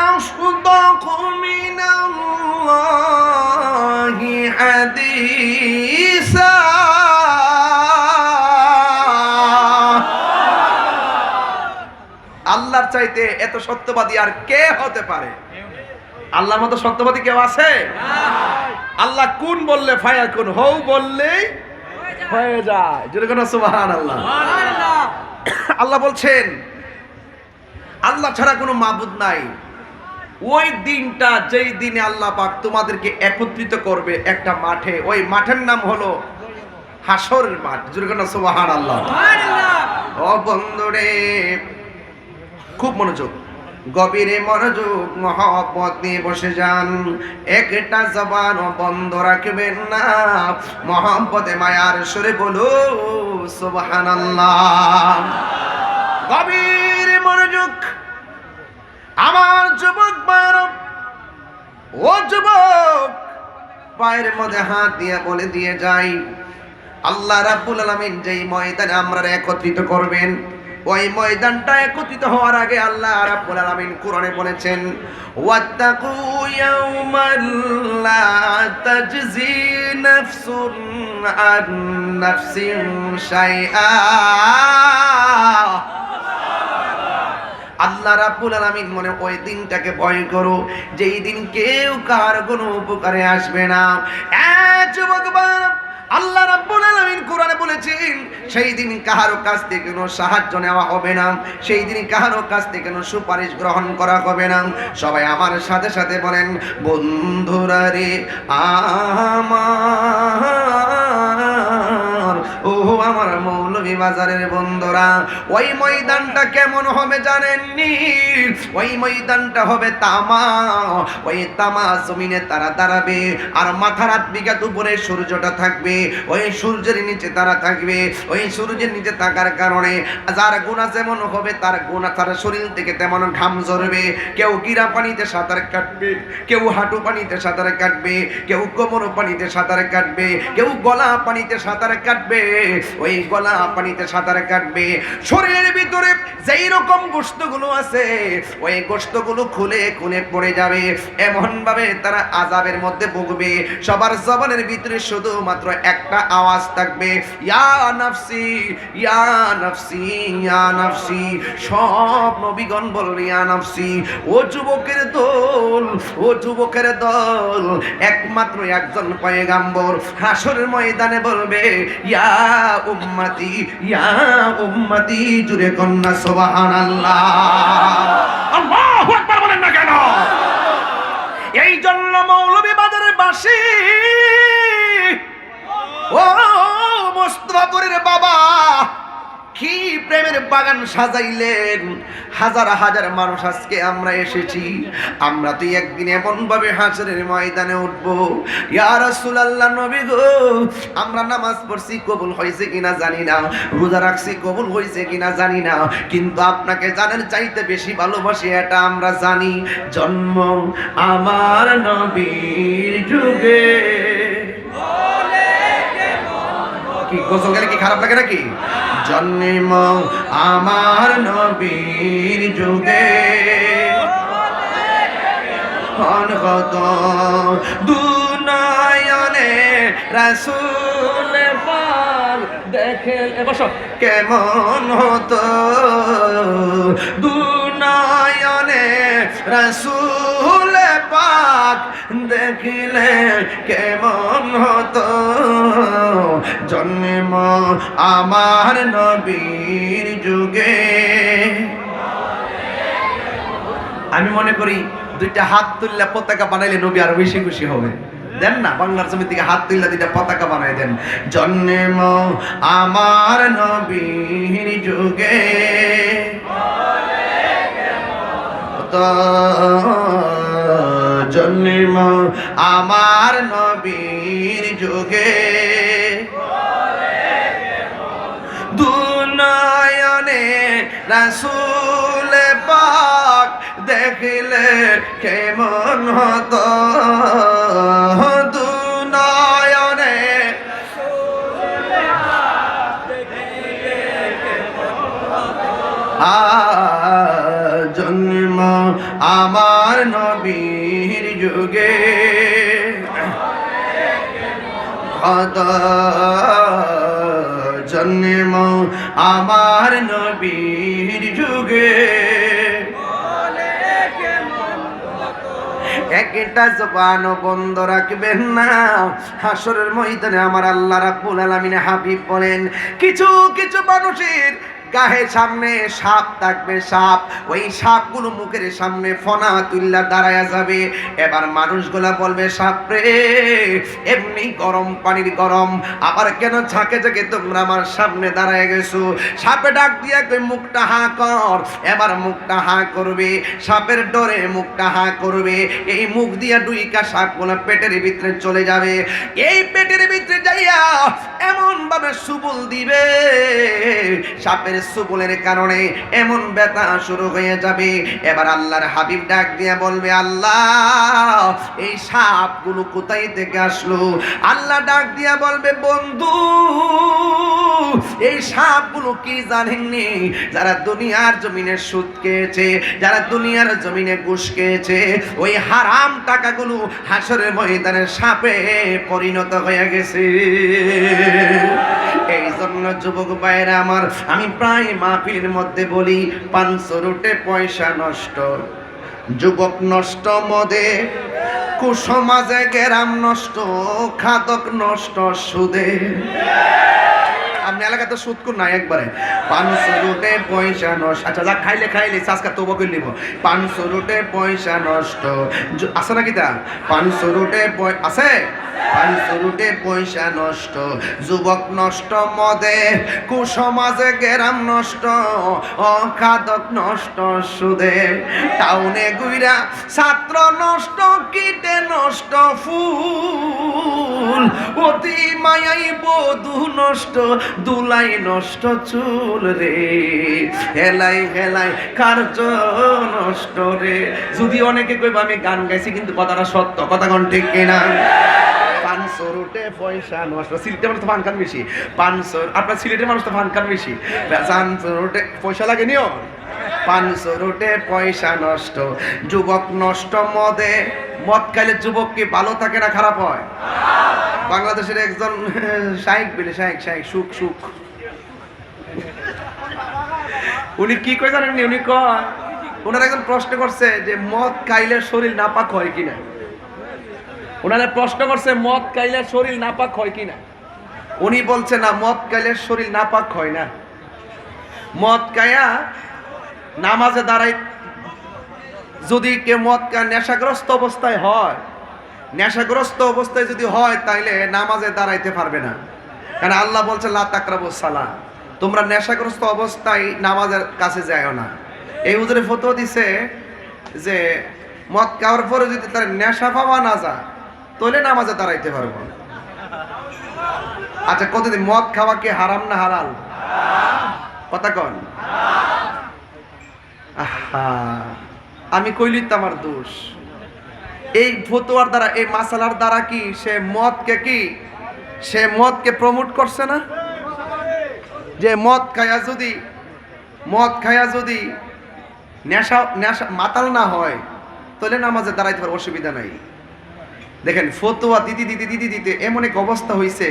আশদাকু মিনাল্লাহি হাদিসা। আল্লাহর চাইতে এত সত্যবাদী আর কে হতে পারে? আল্লাহর মতো সত্যবাদী কেউ আছে? আল্লাহ কোন বললে ফায়াকুন, হও বললেই হয়ে যায়। জোরে কোন সুবহানাল্লাহ। আল্লাহ বলছেন আল্লাহ ছাড়া কোনো মাবুদ নাই। ওই দিনটা, যেই দিনে আল্লাহ পাক তোমাদেরকে একত্রিত করবে একটা মাঠে, ওই মাঠের নাম হলো হাসরের মাঠ। জোরে কোন সুবহানাল্লাহ। ও বন্ধুরে, খুব মনোযোগ, গভীরে মনোযোগ, মহব্বত নিয়ে বসে যান। একটা জবান বন্ধ রাখবেন না, মহব্বতে মায়ার সুরে বলো সুবহানাল্লাহ। গভীরে মনোযোগ। আমার যুবক ভাইরা, ও যুবক, পায়ের মধ্যে হাত দিয়ে বলে দিয়ে যাই, আল্লাহ রাব্বুল আলামিন যেই ময়দানে আমরা একত্রিত করবেন, ওই ময়দানটা একত্রিত হওয়ার আগে আল্লাহ রাব্বুল আলামিন কোরআনে বলেছেন, ওয়াত্তাকু ইয়াওমান লা তাজজি নাফসুন আন নাফসিন শাইআ। আল্লাহ রাব্বুল আলামিন মনে ওই দিনটাকে ভয় করো, যেই দিন কেউ কার কোনো উপকারে আসবে না। যুবক বাবা, আল্লাহ রাব্বুল আলামিন কোরআনে বলেছেন সেই দিন কারো কাছ থেকে কোনো সাহায্য নেওয়া হবে না, সেই দিন কারো কাছ থেকে কোনো সুপারিশ গ্রহণ করা হবে না। সবাই আমার সাথে সাথে বলেন, বন্ধুরা রে আমার, ও আমার মৌলভী বাজারের বন্ধুরা, ওই ময়দানটা কেমন হবে জানেননি? ওই ময়দানটা হবে তামা। ওই তামা জমিনে তারা দাঁড়াবে, আর মাথার হাত বিঘাত উপরে সূর্যটা থাকবে, ওই সূর্যের নিচে তারা থাকবে। ওই সূর্যের নিচে থাকার কারণে যার গুনাহ যেমন হবে, তার গুনাহ তার শরীর থেকে তেমন ঘাম ঝরবে। কেউ গিরা পানিতে সাঁতার কাটবে, কেউ হাঁটু পানিতে সাঁতার কাটবে, কেউ কোমর পানিতে সাঁতার কাটবে, কেউ গলা পানিতে সাঁতার কাটবে। ওই গলা পানিতে সাঁতার কাটবে, শরীরের ভিতরে যেই রকম গোশতগুলো আছে ওই গোশতগুলো খুলে খুলে পড়ে যাবে। এমন ভাবে তারা আযাবের মধ্যে ভুগবে। সবার জবানের ভিতরে শুধুমাত্র একটা আওয়াজ থাকবে, ইয়া নাফসি ইয়া নাফসি ইয়া নাফসি। সব নবীগণ বলবে ইয়া নাফসি। ও যুবকের দল, ও যুবকের দল, একমাত্র একজন পয়গাম্বর হাসরের ময়দানে বলবে, ইয়া উম্মতি ইয়া উম্মতি। জুরে কন্যা সুবহানাল্লাহ। আল্লাহু আকবার বলেন না কেন? এই জন্য মৌলভী বাজারের বাসী, ও মোস্তফাপুরের বাবা, কি প্রেমের বাগান সাজাইলেন। হাজার হাজার মানুষ আজকে আমরা এসেছি। আমরা তো একদিন এমন ভাবে হাসরের ময়দানে উঠবো, ইয়া রাসূলুল্লাহ, নবী গো, আমরা নামাজ পড়ছি কবুল হয়েছে কিনা জানি না, রোজা রাখছি কবুল হয়েছে কিনা জানি না, কিন্তু আপনাকে জানার চাইতে বেশি ভালোবাসি এটা আমরা জানি। জন্ম আমার নবীর যুগে। কি গোসল গেলে কি খারাপ লাগে নাকি? জন্ম আমার নবীর যুগে, কত দুনয়নে রাসূল পাক দেখে বসো কেমন হতো, দুনয়নে রাসূল পাক দেখিলে কেমন হতো। জন্ম আমার নবীর যুগে। আমি মনে করি দুইটা হাত তুললে পতাকা বানাইলে নবী আরো বেশি খুশি হবে। দেন না, বাংলার জমি থেকে হাত তুললে দুইটা পতাকা বানাই দেন। জন্ম আমার নবীর যুগে, জন্ম আমার নবীর যুগে, দুনয়নে রাসূল পাক দেখলে কেমন হতো, দুনয়নে জন্ম আমার নবীর যুগে, জন্ম আমার নবীর যুগে। একটা জবান বন্ধ রাখবেন না। হাসরের ময়দানে আমার আল্লাহ রাব্বুল আলামিন হাবিব বলেন, কিছু কিছু মানুষের গায়ের সামনে সাপ থাকবে, সাপ, ওই সাপগুলো মুখের সামনে ফনা তুল্লা দাঁড়ায়া যাবে। এবার মানুষগুলা বলবে, সাপ রে, এমনি গরম পানির গরম, আবার কেন ঝাঁকে ঝাঁকে তোমরা আমার সামনে দাঁড়ায় গেছো? সাপে ডাক দিয়া কই, মুখটা হা কর। এবার মুখটা হা করবে, সাপের ডরে মুখটা হা করবে। এই মুখ দিয়া ডুইকা সাপগুলা পেটের ভিতরে চলে যাবে। এই পেটের ভিতরে যাইয়া এমন ভাবে সুবল দিবে, সাপের সুবলের কারণে এমন ব্যথা শুরু হয়ে যাবে। এবার আল্লাহর হাবিব ডাক দিয়া বলবে, আল্লাহ, এই সাপগুলো কোথায় থেকে আসলো? আল্লাহ ডাক দিয়া বলবে, বন্ধু, এই সাপগুলো কি জানেননি? যারা দুনিয়ার জমিনে সুদ খেয়েছে, যারা দুনিয়ার জমিনে ঘুষ খেয়েছে, ওই হারাম টাকাগুলো হাসরের ময়দানে সাপে পরিণত হয়ে গেছে। এই জন্য যুবক ভাইরা আমার, আমি প্রায় মাহফিলের মধ্যে বলি, 500 রুটে পয়সা নষ্ট, যুবক নষ্ট মদে, কুসমাজে গেরাম নষ্ট, খাদক নষ্ট সুদে। আপনি এলাকাতে সুদ কোন নাই একবারে। 500 রুটে পয়সা নষ্ট, আচ্ছা যা খাইলে খাইলে আজকে তওবা করে নিব। 500 রুটে পয়সা নষ্ট আছে নাকি? তা 500 রুটে আছে, 500 রুটে পয়সা নষ্ট, যুবক নষ্ট মদে, কুসমাজে গেরাম নষ্ট, খাদক নষ্ট সুদে, টাউনে গুইরা ছাত্র নষ্ট, কীটে নষ্ট ফুল, অতি মায়াই বধূ নষ্ট, দুলাই নষ্ট চুল রে, হেলাই হেলাই কার্য নষ্ট রে। যদি অনেকে কইবা আমি গান গাইছি, কিন্তু কথাটা সত্য, কথা কোন ঠিক কিনা? 500 রুটে পয়সা নষ্ট। সিলেটের মানুষ তো ফান খান বেশি, 500, আপনার সিলেটের মানুষ তো ফান খান বেশি। 500 রুটে পয়সা লাগে নিও, 500 রুটে পয়সা নষ্ট, যুবক নষ্ট মদে। মদ খাইলে যুবক কি ভালো থাকে না খারাপ হয়? বাংলাদেশের একজন শাইখ বলে, শাইখ সুখ সুখ, উনি কি কই জানেন? উনি কয়, ওনার একজন প্রশ্ন করছে যে মদ খাইলে শরীর নাপাক হয় কিনা। ওনারা প্রশ্ন করছে মদ খাইলে শরীর নাপাক হয় কিনা। উনি বলছে না, মদ খাইলে শরীর নাপাক হয় না। মদ খায়া নামাজে দাঁড়াই, যদি কে মদ খায় নেশাগ্রস্ত অবস্থায় হয়, নেশাগ্রস্ত অবস্থায় যদি হয়, তাইলে নামাজে দাঁড়াইতে পারবে না। কারণ আল্লাহ বলছে, লা তাকরাবুস সালাহ, তোমরা নেশাগ্রস্ত অবস্থায় নামাজের কাছে যাও না। এই হুজুরে ফতোয়া দিছে যে মদ খাওয়ার পরে যদি তার নেশা পাওয়া না যায়, তাহলে নামাজে দাঁড়াইতে পারবো। আচ্ছা, কতদিন মদ খাওয়া কি হারাম না হালাল? কথা কন। আমি কইলি তো আমার দোষ। এই ফতোয়ার দ্বারা, এই মাসালার দ্বারা কি সে মদকে প্রমোট করছে না? যে মদ খায়া যদি নেশা মাতাল না হয়, তাহলে নামাজে দাঁড়াইতে পারবো, অসুবিধা নাই। দেখেন, ফতোয়া দিতে এমন এক অবস্থা হয়েছে,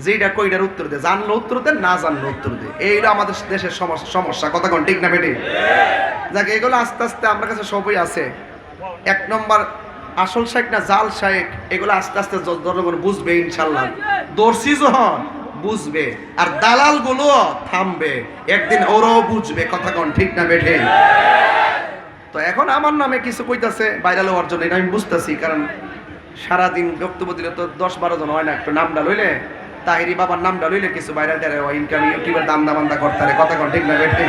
যেটা কইটার উত্তর দে, জানলো উত্তর দে, না জানলো উত্তর দে। এইটা আমাদের দেশের সমস্যা, কথা কোন ঠিক না বেটে? যাক, এগুলো আস্তে আস্তে আমার কাছে সবই আছে। 1 নম্বর আসল শাইখ না জাল শাইখ, এগুলো আস্তে আস্তে জনগণ বুঝবে ইনশাল্লাহ। দর্শি যখন বুঝবে, আর দালাল গুলো থামবে, একদিন ওরাও বুঝবে, কথা কোন ঠিক না বেটে? তো এখন আমার নামে কিছু কইতাছে ভাইরাল হওয়ার জন্য, এটা আমি বুঝতেছি। কারণ সারাদিন বক্তব্য দিলে তো 10-12 জন হয় না, একটু নামটা লইলে, তাহিরি বাবার নামটা লইলে কিছু ভাইরাল টেরে ইনকাম, ইউটিউবের দান্দা করতে, কথা কোন ঠিক না বেটে?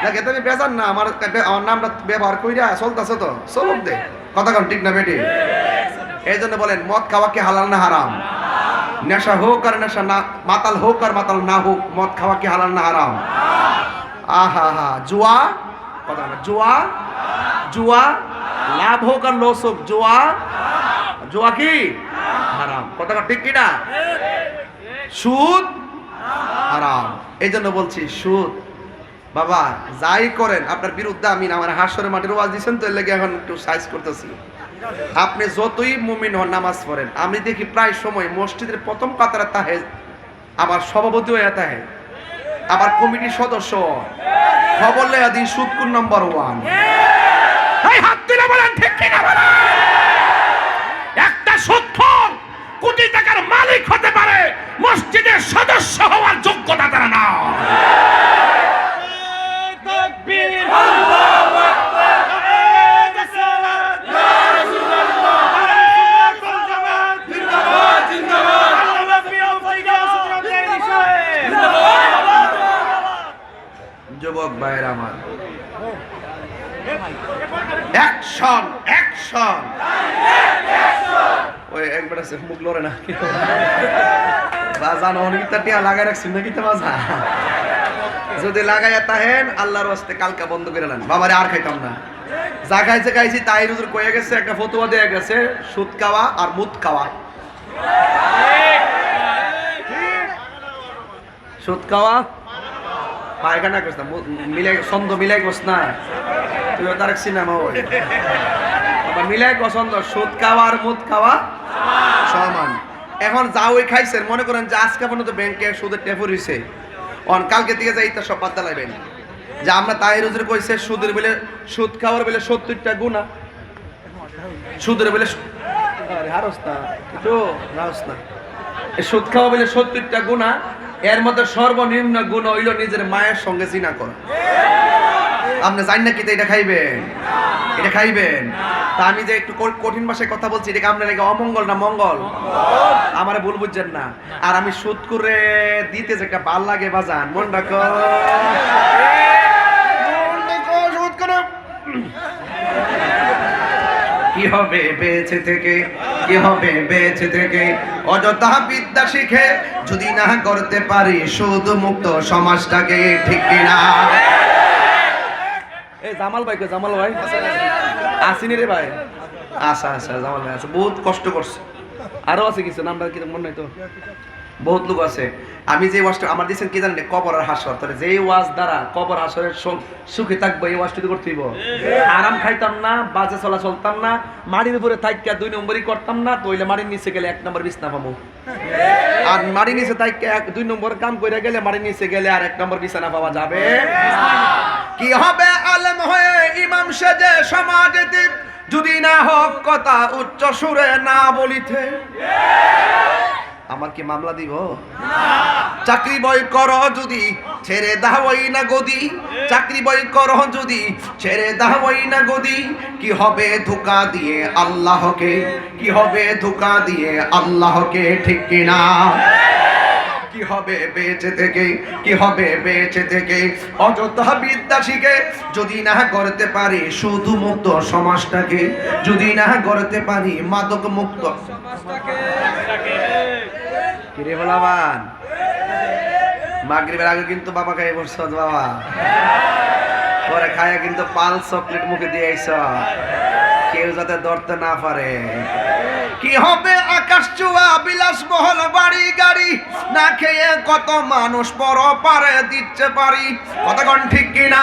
দেখ, এতে আমি বেজার না, আমার নামটা ব্যবহার কইরা চলতেছে, তো চলুক দে, কথা কোন ঠিক না বেটি? এই জন্য বলেন মদ খাওয়া কি হালাল না হারাম? নেশা হোক আর নেশা না, মাতাল হোক আর মাতাল না হোক, মদ খাওয়া কি হালাল না হারাম? আহা হা। জুয়া, কথা না, জুয়া, জুয়া লাভ হোক আর লস হোক, জুয়া, জুয়া কি হারাম। কথা ঠিক কি না? সুদ হারাম। এই জন্য বলছি সুদ বাবা যাই করেন আপনার বিরুদ্ধে আমি না, আমার হাসরের মাটির ওয়াজ দিচ্ছেন তো এর লেগে এখন একটু সাইজ করতেছি। আপনি যতই মুমিন হন, নামাজ পড়েন, আমি দেখি প্রায় সময় মসজিদের প্রথম কাতারে তাহে আবার সভাপতি হয়ে তাহে, আবার কমিটির সদস্য খবর লেয়া দিই সুদ কোন নাম্বার 1। এই হাত তুলে বলেন ঠিক কি না বলেন? একটা সুদখোর কোটি টাকার মালিক হতে পারে, মসজিদের সদস্য হওয়ার যোগ্যতা তারা না। তাকবীর, আল্লাহু আকবার, সালাত, ইয়া রাসূলুল্লাহ, জিন্দাবাদ জিন্দাবাদ জিন্দাবাদ, আল্লাহ প্রিয় ভাইরা জিন্দাবাদ। যুবক ভাইরা আমার, অ্যাকশন অ্যাকশন। ওই একবার আছে মুখ লড়ে না বাজান, অনেকটা টিয়া লাগাই রাখছেন নাকি তো বাজা? যদি লাগাইয়া তাহেন আল্লাহর রাস্তে কালকা বন্ধ করে নেন। বাবারে আর খাইতাম না, যা খাইছে খাইছি। তাই হুজুর কয়ে গেছে, একটা ফতোয়া দেয়া গেছে, সুদ খাওয়া আর মুদ খাওয়া। সুদ খাওয়া পায়খানা করছ না, মিলাই ছন্দ মিলাই করছ না, তুইও তার সিনেমা ওই মিলাই পছন্দ। সুদ খাওয়া আর মুদ খাওয়া সমান। এখন যা ওই খাইছেন, মনে করেন যে আজকে পর্যন্ত ব্যাংকে সুদের টেফুর হয়েছে, অন কালকে থেকে যাই তা সব বাদ দালাইবেন। যে আমরা তাই রোজের কইছে সুদের বেলে, সুদ খাওয়ার বেলে 70টা গুনাহ, সুদের বেলে হারস না একটু রাস না, সুদ খাওয়া বেলে 70টা গুনাহ। এর মধ্যে সর্বনিম্ন গুনাহ হইল নিজের মায়ের সঙ্গে জিনা করা। আপনি জানেন না কি এটা খাইবেন? এটা খাইবেন? তা আমি যে একটু কঠিন ভাষায় কথা বলছি, এটা আপনার লাগে অমঙ্গল না মঙ্গল? আমারে ভুল বুঝছেন না। আর আমি সুদ করে দিতে যে একটা ভাল লাগে বাজান, মন রাখো সুদ করে কি হবে বেঁচে থেকে, কি হবে বেঁচে থেকে, অযথা বিদ্যা শিখে যদি না করতে পারি সুদ মুক্ত সমাজটাকে, ঠিক কিনা? এই জামাল ভাই, জামাল ভাই আসিনি রে ভাই? আচ্ছা আচ্ছা, জামাল ভাই আছে, বহুত কষ্ট করছে। আরো আছে কিছু, নামটা কি মনে নাই তো, বহুত লোক আছে। আমি যে ওয়াজটা আমার দিয়েছেন কি জানেন, কবর আর হাসর। তাহলে যে ওয়াজ দ্বারা কবর হাসরের সুখে থাকবো, এই ওয়াজটা করতে হইব। আরাম খাইতাম না, বাজে চলা চলতাম না, মাটির উপরে থাইকা 2 নম্বরই করতাম না, তইলে মাটির নিচে গেলে 1 নম্বর বিছনা পাবো। আর মাটির নিচে থাইকা 2 নম্বর কাম কইরা গেলে মাটির নিচে গেলে আর 1 নম্বর বিছানা পাওয়া যাবে। কি হবে আলেম হয়ে ইমাম সেজে সমাজে, যদি না হক কথা উচ্চ সুরে না বলিতে। আমার কি মামলা দিব? চাকরি বই করো যদি ছেড়ে দাওই না গদি, চাকরি বই করো যদি ছেড়ে দাওই না গদি, কি হবে ধোঁকা দিয়ে আল্লাহকে, কি হবে ধোঁকা দিয়ে আল্লাহকে, ঠিক কিনা? কি হবে বেঁচে থেকে, কি হবে বেঁচে থেকে, অযথা বিদ্যা শিখে যদি না করতে পারি শুধু মুক্ত সমাজটাকে, যদি না করতে পারি মাদক মুক্ত সমাজটাকে। কিরে বলাবান, মাগরিবের আগে কিন্তু বাবা খাই বসছ বাবা, পরে খায়া কিন্তু পাল চকলেট মুখে দিয়ে আইছ, কেউ যাতে ধরতে না পারে। কি হবে আকাশ চুয়া বিলাস বহল বাড়ি গাড়ি, না খেয়ে কত মানুষ পর পারে দিচ্ছে পারি, কতক্ষণ ঠিক কিনা?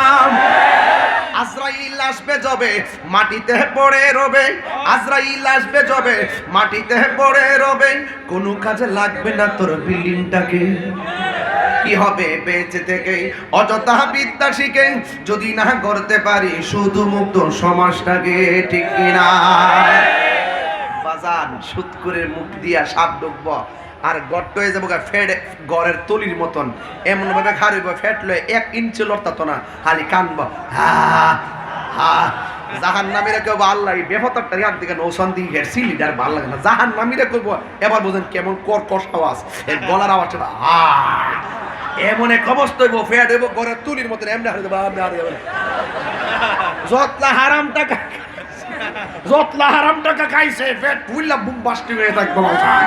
আজরাইল আসবে যবে মাটিতে পড়ে রবে, আজরাইল আসবে যবে মাটিতে পড়ে রবে, কোনো কাজে লাগবে না তোর বিল্ডিংটাকে। কি হবে বেঁচে থেকে, অযথা বিদ্যা শিখে যদি না করতে পারি শুধু মুক্ত সমাজটাকে, ঠিক কিনা? বাজান সুদ করে মুখ দিয়া সাপ ঢুকব আর গর্ত হয়ে যাবো ফেট গড়ের তলির মতন, এমন ভাবে খারিব ফেটলে 1 ইঞ্চি লড়তাতো না, খালি কানব হা হা। জাহান নামীরা কেউ আল্লাহ বেফতারটা ইয়ার দিকে নৌসান দিয়ে হেরছি লিডার ভাল লাগে না, জাহান নামীরা করবো। এবার বোঝেন কেমন কর্কশ আওয়াজ, এর গলার আওয়াজটা হা, এমন এক অবস্থা হইব, ফেট হইব গড়ের তুলির মতন, এমনি হারিয়ে যাবো, এমনি হারিয়ে যাবে। যতলা হারাম টাকা যতলা হারাম টাকা খাইছে পেট ফুললা বুক বাস্টি হয়ে থাকবো বাজান।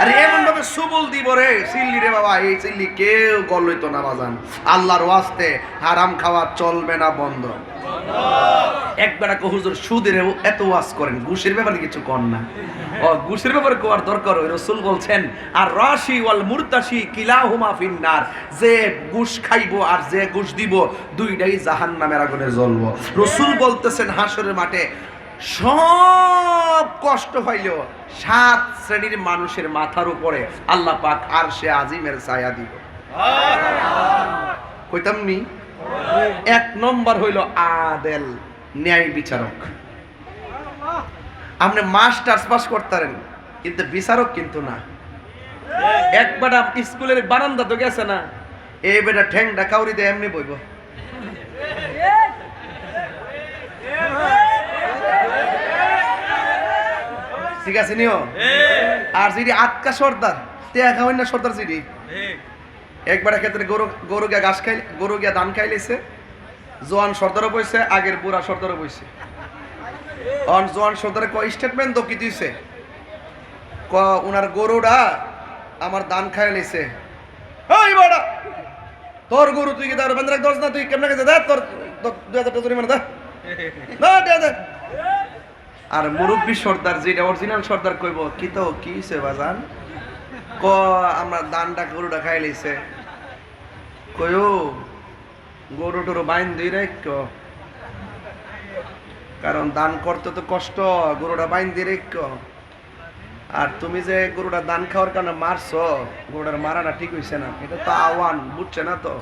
আরে এমন ভাবে সুবল দিব রে চিল্লি রে বাবা, এই চিল্লি কেউ গল হইতো না বাজান। আল্লাহর ওয়াস্তে হারাম খাওয়া চলবে না, বন্ধ। একবার হুজুর সুদের এত ওয়াজ করেন, ঘুষের ব্যাপারে কিছু কর না। ও ঘুষের ব্যাপারে কোয়ার দরকার, ওই রাসূল বলছেন আর রাশি ওয়াল মুরতাশি কিলাহুমা ফিন্নার, যে ঘুষ খাইবো আর যে ঘুষ দিব দুইটাই জাহান্নামের আগুনে জ্বলবো। রাসূল বলতেছেন হাসরের মাঠে সব কষ্ট হইলো 7 শ্রেণীর মানুষের মাথার উপরে আল্লাহ পাক আরশে আজিমের ছায়া দিব। কইতাম নি? 1 নম্বর হইল আদেল, ন্যায় বিচারক। আপনি মাস্টার্স পাস করতারেন কিন্তু বিচারক কিন্তু না। একবার স্কুলের বারান্দা তো গেছে না, এই বেটা ঠ্যাংটা কাউরি দিয়ে এমনি বইব। ঠিক আছে নিও। আর যদি আটকা সর্দার টেয়া খাওয়াই না সর্দার যদি একবার ক্ষেত্রে গরু গিয়া ঘাস খাই, গরু গিয়া ধান খাইলেছে, জোয়ান সর্দারও বইছে, আগের বুড়া সর্দারও বইছে। জোয়ান সর্দারে ক স্টেটমেন্ট তো কি দিছে, ক উনার গরুটা আমার ধান খাইলেছে। ওই বড়া তোর গরু তুই কি তার বান্ধব দোষ না, তুই কেমন গেছে তোর 2000 টাকা জরিমানা দা। আর মুরব্বী সর্দার যেটা অরিজিনাল সর্দার কইব কি তো কি হইছে বাজান, ক আমরা ধানটা গরুটা খাই লইছে, কইও গরু টরু বাইন দিই রেখ, কারণ দান করতে তো কষ্ট, গরুটা বাইন দিয়ে রেখ। আর তুমি যে গরুটা দান খাওয়ার কারণে মারছো, গরুটার মারাটা ঠিক হইছে না, এটা তো আওয়ান, বুঝছে না তো,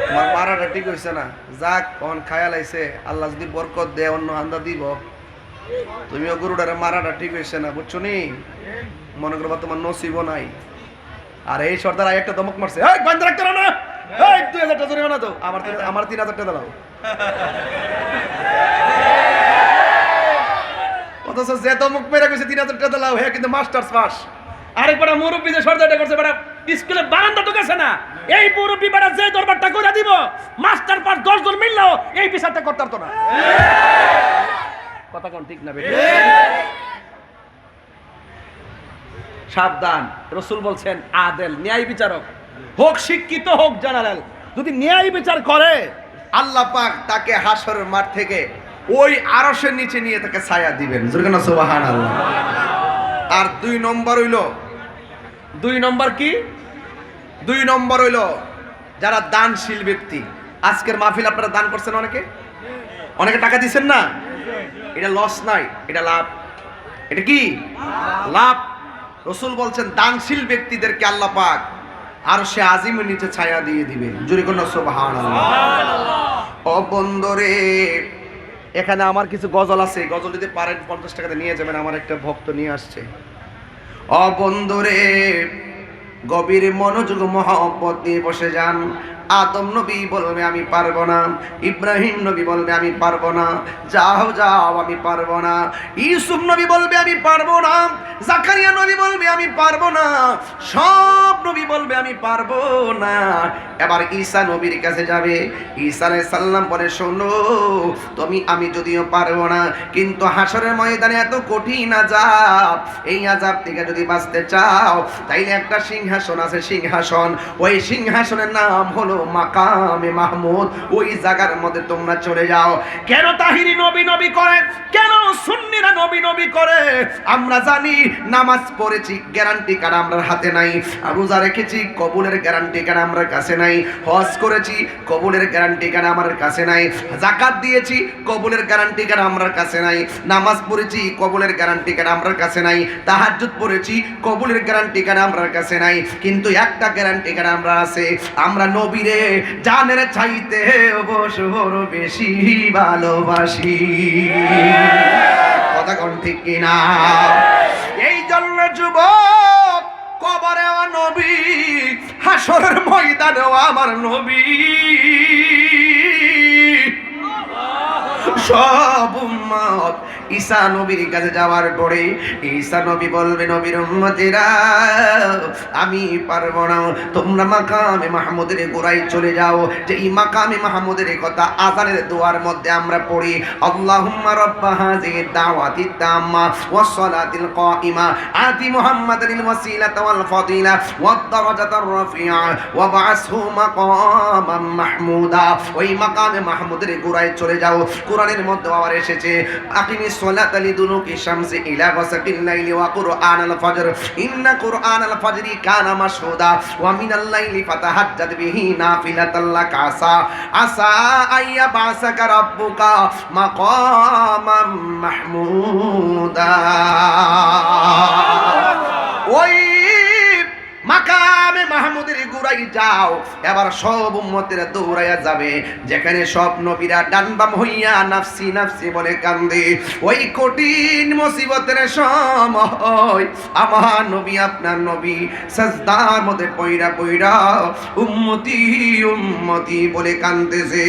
তোমার মারাটা ঠিক হইছে না। যাক কখন খায়া লাইছে, আল্লাহ যদি বরকত দেয় অন্য হান্দা দিব, তুমিও গরুটার মারাটা ঠিক হইছে না, বুঝছো নি? মনে করবা তোমার নসিবও নাই। আর এই সর্দার একটা দমক মারছে, এই বন্ধ রাখতে না, এই 2000 টাকা জরিমানা দাও, আমার 3000 টাকা দাও। অথচ যে দমক মেরে কইছে 3000 টাকা দাও, হে কিন্তু মাস্টার্স পাস। আরেকবার মুরব্বী যে সর্দারটা করছে, বেটা স্কুলে বারান্দা তো গেছে না, এই মুরব্বী বেটা যে দরবারটা কইরা দিব, মাস্টার পাস 10 জন মিললেও এই বিচারটা করতে পারতো না। কথা কোন ঠিক না বেটা? সাবধান, রাসূল বলছেন আদেল, ন্যায় বিচারক, হোক শিক্ষিত হোক জেনারেল, যদি ন্যায় বিচার করে আল্লাহ পাক তাকে হাসরের মাঠ থেকে ওই আরশের নিচে নিয়ে তাকে ছায়া দিবেন। জোরে সুবহানাল্লাহ। আর 2 নম্বর হইল, 2 নম্বর কি? 2 নম্বর হইল যারা দানশীল ব্যক্তি। আজকের মাহফিল আপনারা দান করছেন, অনেকে টাকা দিচ্ছেন না, এটা লস নাই, এটা লাভ। এটা কি লাভ? রাসূল বলছেন দানশীল ব্যক্তিদেরকে আল্লাহ পাক আরশে আজিমের নিচে ছায়া দিয়ে দিবে। জোরে কোন সুবহানাল্লাহ। ও বন্ধুরে, এখানে আমার কিছু গজল আছে, গজল যদি পারেন 50 টাকাতে নিয়ে যাবেন, আমার একটা ভক্ত নিয়ে আসছে। ও বন্ধুরে, গভীর মনোযোগ মহব্বত নিয়ে বসে যান। আদম নবী বলবে আমি পারবো না, ইব্রাহিম নবী বলবে আমি পারবো না, যাও যাও আমি পারবো না, ইউসুফ নবী বলবে আমি পারবো না, জাকারিয়া নবী বলবে আমি পারবো না, সব নবী বলবে আমি পারবো না। এবার ঈসা নবীর কাছে যাবে, ঈসা আলাইহিস সালাম বলে শোনো, আমি যদিও পারবো না, কিন্তু হাসরের ময়দানে এত কঠিন আযাব, এই আযাব থেকে যদি বাঁচতে চাও তাইলে একটা সিংহাসন আছে, সিংহাসন, ওই সিংহাসনের নাম হলো মাকামে মাহমুদ, ওই জায়গার মধ্যে তোমরা চলে যাও। কেন তাহিরি নবী নবী করে, কেন সুন্নিরা নবী নবী করে? আমরা জানি নামাজ পড়েছি, গ্যারান্টি কার্ড আমার হাতে নাই, রোজা রেখেছি, কবুলের গ্যারান্টি কার্ড আমার কাছে নাই, হজ করেছি, কবুলের গ্যারান্টি কার্ড আমার কাছে নাই, যাকাত দিয়েছি, কবুলের গ্যারান্টি কার্ড আমার কাছে নাই, নামাজ পড়েছি, কবুলের গ্যারান্টি কার্ড আমার কাছে নাই, তাহাজ্জুদ পড়েছি, কবুলের গ্যারান্টি কার্ড আমার কাছে নাই, কিন্তু একটা গ্যারান্টি কার্ড আমরা আছে, আমরা নবীরে জানের চাইতে বড় বেশি ভালোবাসি। কথা কোন ঠিক কিনা? এই জন্য যুবক, কবরে আমার নবী, হাসরের ময়দানেও আমার নবী, সব উম্মত ঈসা নবীর কাছে যাওয়ার পরে ঈসা নবী বলবে, নবীর উম্মতেরা আমি পারবো না, তোমরা মাকামে মাহমুদের গোড়ায় চলে যাও। যে এই মাকামে মাহমুদের কথা আযানের দোয়ার মধ্যে আমরা পড়ি, আল্লাহুম্মা রাব্বা হাযিহি দাওয়াতিত তাম্মা ওয়াস সালাতিল কাইমা আতি মুহাম্মাদানিল ওয়াসিলাতা ওয়াল ফাদিলা ওয়াদ দারাজাতার রাফিআ ওয়া বা'আসহু মাকামান মাহমুদা। ওই মাকামে মাহমুদের গোড়ায় চলে যাও। কোরআনের মধ্যে আবার এসেছে, আকিমিস সালাতা লিদুলুকি শামসি ইলা গাসাকিল লাইলি ওয়া কুরআনাল ফাজর ইন্না কুরআনাল ফাজরি কানা মাশহুদা ওয়া মিনাল লাইলি ফাতাহাজ্জাদ বিহি নাফিলাতাল লাকা আসা আইয়া বাসাকা রাব্বুকা মাকামাম মাহমুদা। ওই মাকামে মাহমুদের গোড়ায় যাও। এবার সব উম্মতেরা দৌড়াইয়া যাবে, যেখানে সব নবীরা ডান বাম হইয়া নাফসি নাফসি বলে কান্দে। ওই কঠিন মুসিবতের সময় আমার নবী, আপনার নবী সাজদার মধ্যে পয়রা পয়রা উম্মতি উম্মতি বলে কাঁদতেছে।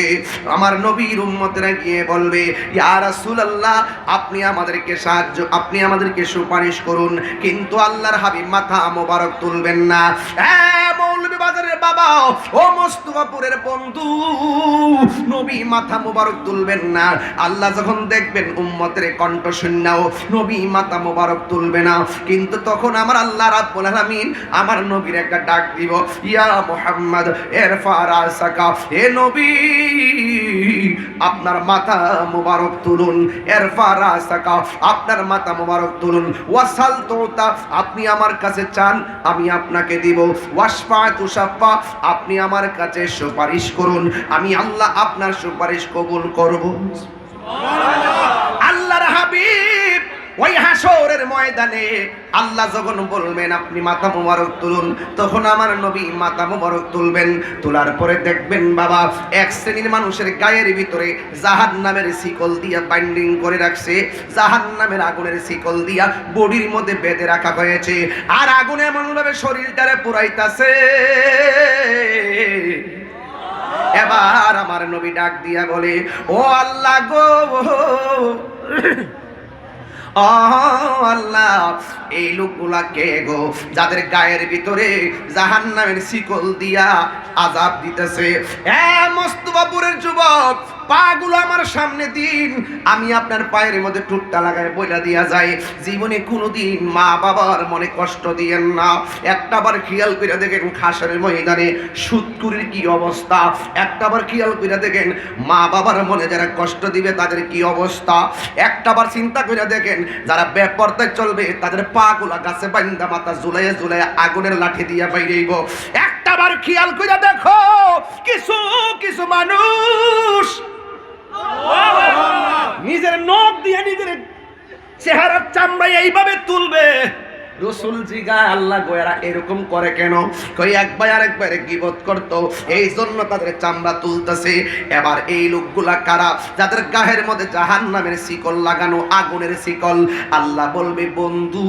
আমার নবীর উম্মতেরা গিয়ে বলবে, ইয়া রাসূলুল্লাহ, আপনি আমাদেরকে সাহায্য, আপনি আমাদেরকে সুপারিশ করুন। কিন্তু আল্লাহর হাবিব মাথা মোবারক তুলবেন না। মৌলভী বাজারের বাবা, ও মোস্তফাপুরের বন্ধু, নবী মাথা মোবারক তুলবেন না। আল্লাহ যখন দেখবেন উম্মতের কণ্ঠ শূন্যাও, নবী মাথা মোবারক তুলবে না। কিন্তু তখন আমার আল্লাহ রাব্বুল আলামিন আমার নবীর একটা ডাক দিব, ইয়া মুহাম্মদ ইরফা রাসাকা, হে নবী আপনার মাথা মোবারক তুলুন। ইরফা রাসাকা, আপনার মাথা মোবারক তুলুন। ওয়াসাল তুতা, আপনি আমার কাছে চান আমি আপনাকে দিব। ওয়াসফা তুশাফা, আপনি আমার কাছে সুপারিশ করুন, আমি আল্লাহ আপনার সুপারিশ কবুল করব। আল্লাহর হাবিব ওই হাসরের ময়দানে আল্লাহ যখন বলবেন আপনি মাথা মোবারক তুলুন, তখন আমার নবী মাথা মোবারক তুলবেন। তোলার পরে দেখবেন বাবা, এক শ্রেণীর মানুষের গায়ের ভিতরে জাহান্নামের শিকল দিয়া বাইন্ডিং করে রাখছে, জাহান্নামের আগুনের শিকল দিয়া বডির মধ্যে বেঁধে রাখা হয়েছে, আর আগুনে এমন ভাবে শরীরটারে পুরাইতাছে। এবার আমার নবী ডাক দিয়া বলে, ও আল্লাহ গো, আল্লাহ, এই লোকগুলা কে গো যাদের গায়ের ভিতরে জাহান্নামের শিকল দিয়া আযাব দিতেছে? মোস্তফাপুরের যুবক, পাগুলো আমার সামনে দিন, আমি আপনার পায়ের মধ্যে টুটটা লাগায় বইলা দিয়া যাই, জীবনে কোনোদিন মা বাবার মনে কষ্ট দিয়েন না। একটাবার খেয়াল করে দেখেন হাসরের ময়দানে সুদকুরির কি অবস্থা, একটাবার খেয়াল করে দেখেন মা বাবার মনে যারা কষ্ট দিবে তাদের কি অবস্থা। একটাবার চিন্তা করে দেখেন যারা বেপরদায় চলবে তাদের পাগুলা গাছে বাইন্দা মাথা ঝুলাইয়া ঝুলাইয়া আগুনের লাঠি দিয়া বাইরেইব। একটাবার খেয়াল করে দেখো কিছু কিছু মানুষ নিজের নখ দিয়ে নিজের চেহারার চামড়া এইভাবে তুলবে। রসুল জিগা, আল্লাহ গোয়েরা এরকম করে কেন? কই একবার আরেকবারে গীবত করতো, এই জন্য তাদের চামড়া তুলতেছে। এবার এই লোকগুলা কারা? যাদের গায়ের মধ্যে জাহান্নামের শিকল লাগানো, আগুনের শিকল। আল্লাহ বলবে, বন্ধু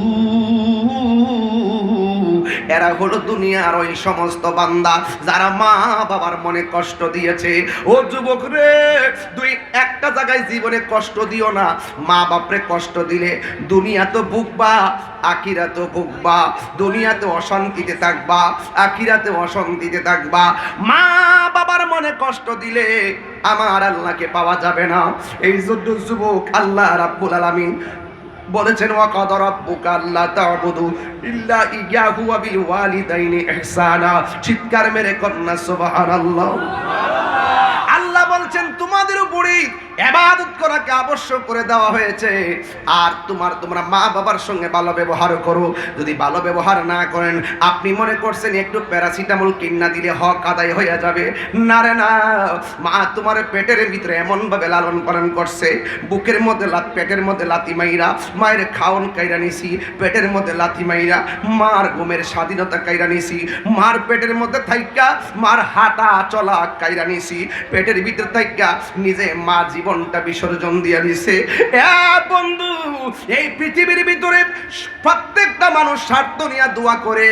এরা হলো দুনিয়ার ওই সমস্ত বান্দা যারা মা বাবার মনে কষ্ট দিয়েছে। ও যুবক রে, দুই একটা জায়গায় জীবনে কষ্ট দিও না। মা বাপরে কষ্ট দিলে দুনিয়া তো ভুগবা, আখিরাতে ভুগবা। দুনিয়াতে অশান্তিতে থাকবা, আখিরাতে অশান্তিতে থাকবা। মা বাবার মনে কষ্ট দিলে আমার আল্লাহকে পাওয়া যাবে না। এই জন্য যুবক, আল্লাহ রাব্বুল আলামিন বলেছেন, ওয়াকাদ রাব্বুকা আল্লা তা'বুদু ইল্লা ইয়াহু ওয়া বিল ওয়ালিদাইনি ইহসানা। চিৎকার মেরে কন্যা সুবহানাল্লাহ। আল্লাহ বলছেন তোমাদের উপরে ইবাদত করাকে আবশ্যক করে দেওয়া হয়েছে, আর তোমরা মা বাবার সঙ্গে ভালো ব্যবহার করো। যদি ভালো ব্যবহার না করেন, আপনি মনে করছেন একটু প্যারাসিটামল কিনা দিলে হক আদায় হয়ে যাবে। না রে না, মা তোমার পেটের ভিতরে এমন ভাবে লালন পালন করছে, বুকের মধ্যে পেটের মধ্যে লাথি মাইরা মায়ের খাওন কাইরা নিছি, পেটের মধ্যে লাথি মাইরা মার ঘুমের স্বাধীনতা কাইরা নিছি, মার পেটের মধ্যে থাইকা মার হাঁটা চলা কাইরা নিছি, পেটের ভিতরে থাইকা নিজে মা জীবন জীবনটা বিসর্জন দিয়ে দিছে। বন্ধু, এই পৃথিবীর ভিতরে প্রত্যেকটা মানুষ স্বার্থ নিয়ে দোয়া করে,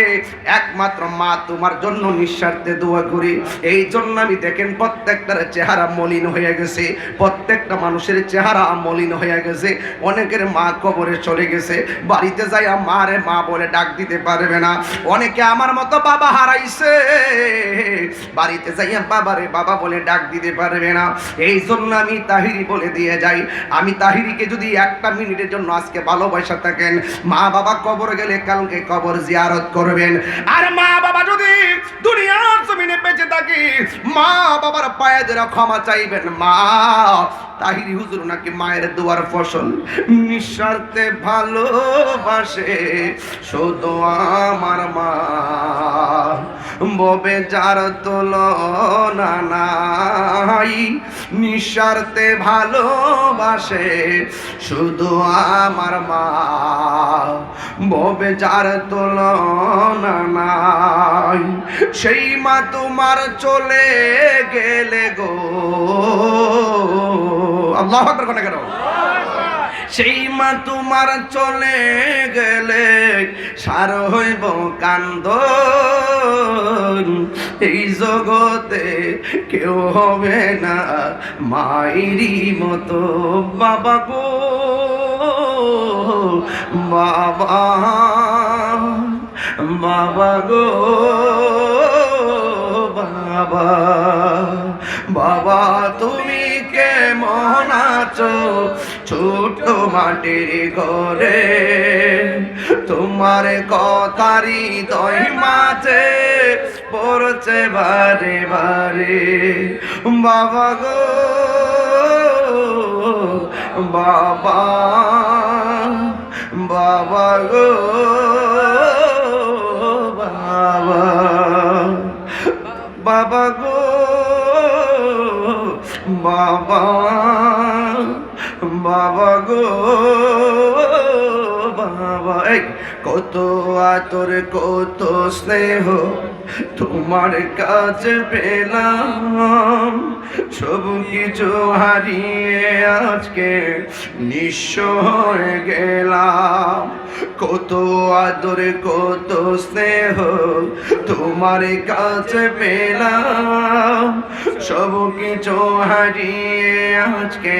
একমাত্র মা তোমার জন্য নিঃস্বার্থে দোয়া করি। এই জন্য আমি দেখেন প্রত্যেকটার চেহারা মলিন হয়ে গেছে, প্রত্যেকটা মানুষের চেহারা মলিন হয়ে গেছে। অনেকের মা কবরে চলে গেছে, বাড়িতে যাই মারে মা বলে ডাক দিতে পারবে না। অনেকে আমার মতো বাবা হারাইছে, বাড়িতে যাইয়া বাবারে বাবা বলে ডাক দিতে পারবে না। এই জন্য আমি তাহিরি বলে দিয়ে যাই, আমি তাহিরিকে যদি একটা মিনিটের জন্য আজকে ভালোবাসা থাকেন, মা বাবা কবর গেলে কালকে কবর জিয়ারত করবেন। আর মা বাবা যদি দুনিয়ার জমিনে বেঁচে থাকে, মা বাবার পায়ে ধরে ক্ষমা চাইবেন। মা তাহিরি হুজুর নাকি মায়ের দোয়ার ফসল, নিঃস্বার্থে ভালোবাসে শুধু আমার মা, ববে যার তুলনা নাই, নিঃস্বার্থে ভালোবাসে শুধু আমার মা, ববে যার তুলনা নাই। সেই মা তোমার চলে গেলে গো, আল্লাহু আকবার কোন কেন, সেই মা তোমার চলে গেলে সার হইব কান্দ, এই জগতে কেউ হবে না মায়েরই মতো। বাবা গো বাবা, বাবা গো বাবা, বাবা তুমি কেমন আছো ছোট মাটির ঘরে, তোমার কথারি দই মাঝে পড়ছে বারে বারে। বাবা গো বাবা, বাবা গো বাবা, বাবা গো বাবা, বাবা গো বাবা। কত আতর কত স্নেহ তোমার কাছে পেলাম, সব কিছু হারিয়ে আজকে নিঃস্ব হয়ে গেলাম। কত আদর কত স্নেহ তোমার কাছে পেলাম, সব কিছু হারিয়ে আজকে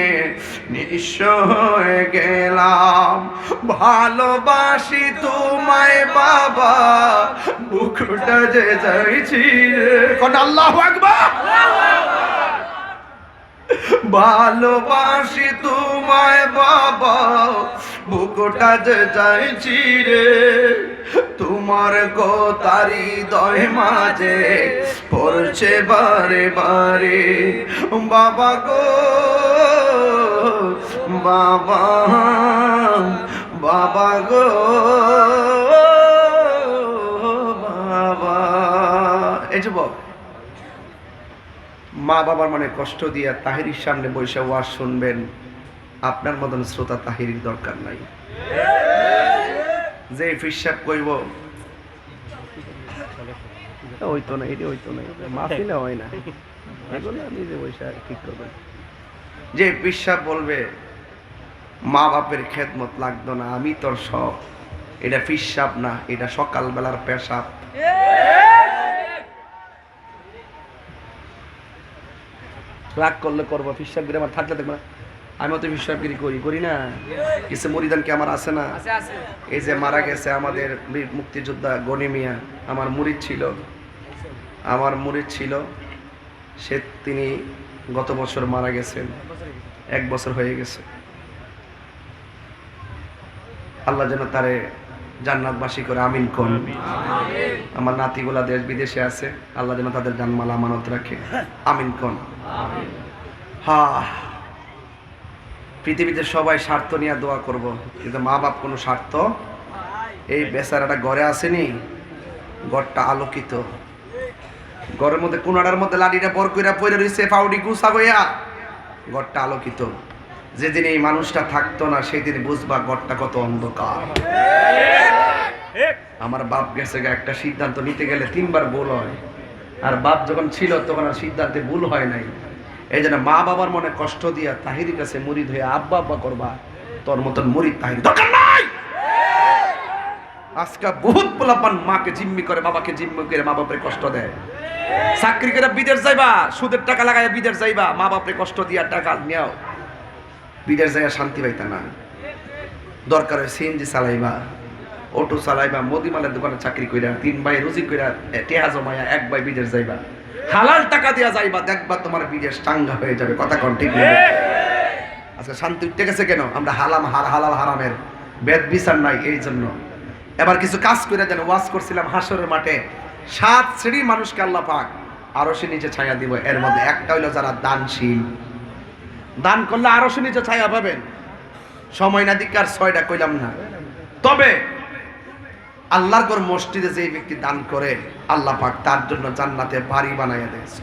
নিঃস্ব হয়ে গেলাম। ভালোবাসি তোমায় বাবা, বুকটা যে চাইছি রে, কোন আল্লাহু আকবার। ভালোবাসি তোমায় বাবা, বুকটা যে চাইছি রে, তোমার কথারি দয় মাঝে পড়ছে বারে বারে। বাবা গো বাবা, বাবা গো বাবা। এই যুবক, মা বাবার মানে কষ্ট দিয়া তাহিরির সামনে বসে ওয়াজ শুনবেন, আপনার মতন শ্রোতা তাহিরির দরকার নাই। যে ফিসাব কইব ওই তো না, এটি ওই তো না, মাহফিলে হয় না, এগুলো নিজে বসে ঠিক করবেন। যে ফিসাব বলবে মা বাপের খেদমত লাগতো না, আমি তোর সব, এটা ফিসাব না, এটা সকালবেলার পেশাব। রাগ করলে করবো, ফিসাবগিরি আমার থাকলে দেখবো না, আমি অত ফিসাবগিরি করি না। কিছু মরিদান কি আমার আছে না? এই যে মারা গেছে আমাদের মুক্তিযোদ্ধা গনি মিয়া, আমার মুরিদ ছিল, সে তিনি গত বছর মারা গেছেন, 1 বছর হয়ে গেছে। আল্লাহ যেন তারে জান্নাতবাসী করে, আমিন কোন। আমার নাতিগুলা দেশ বিদেশে আছে, আল্লাহ যেন তাদের জানমাল আমানত রাখে, আমিন কোন। হ্যাঁ, পৃথিবীতে সবাই স্বার্থ নিয়ে দোয়া করব, কিন্তু মা বাপ কোনো স্বার্থ। এই বেচারাটা ঘরে আসেনি, ঘরটা আলোকিত, ঘরের মধ্যে কোনাডার মধ্যে লাঠিটা বর কইরা পড়ে রইছে, পাউডি গুছা হইয়া, ঘরটা আলোকিত। যেদিন এই মানুষটা থাকতো না সেদিন বুঝবা ঘরটা কত অন্ধকার। আমার বাপ গেছে, একটা সিদ্ধান্ত নিতে গেলে 3 বার ভুল হয়, আর বাপ যখন ছিল তখন আর সিদ্ধান্তে ভুল হয় নাই। এই জন্য মা বাবার মনে কষ্ট দিয়া তাহিরির কাছে মুরিদ হয়ে আব্বা আব্বা করবা, তোর মতন মুরিদ তাহির দরকার নাই। আজকে বহুত পোলাপান মাকে জিম্মি করে, বাবাকে জিম্মি করে মা বাপরে কষ্ট দেয়। চাকরি করে বিদেশ যাইবা, সুদের টাকা লাগাইয়া বিদেশ যাইবা, মা বাপরে কষ্ট দিয়া টাকা নেও, বিদেশ যাইয়া শান্তি পাইতা না। দরকার হয় সিএনজি চালাইবা, অটো চালাইবা, মুদিমালের দোকানে চাকরি কইরা 3 ভাই রুজি কইরা টেহা জমাইয়া 1 ভাই বিদেশ যাইবা, হালাল টাকা দিয়া যাইবা, দেখবা তোমার বিদেশ টাঙ্গা হয়ে যাবে। কথা কোন ঠিক নেই? আজকে শান্তি উঠে গেছে কেন? আমরা হালাল হারামের বেদ বিচার নাই। এই জন্য এবার কিছু কাজ করে দেন। ওয়াজ করছিলাম হাসরের মাঠে 7 শ্রেণীর মানুষকে আল্লাহ পাক আরশের নিচে ছায়া দিব। এর মধ্যে একটা হইলো যারা দানশীল, দান করলে আরশের নিচে ছায়া পাবেন। সময় না দিক আর 6টা কইলাম না। তবে আল্লাহর ঘর মসজিদে যে ব্যক্তি দান করে, আল্লাহ পাক তার জন্য জান্নাতে বাড়ি বানাইয়া দিয়েছে।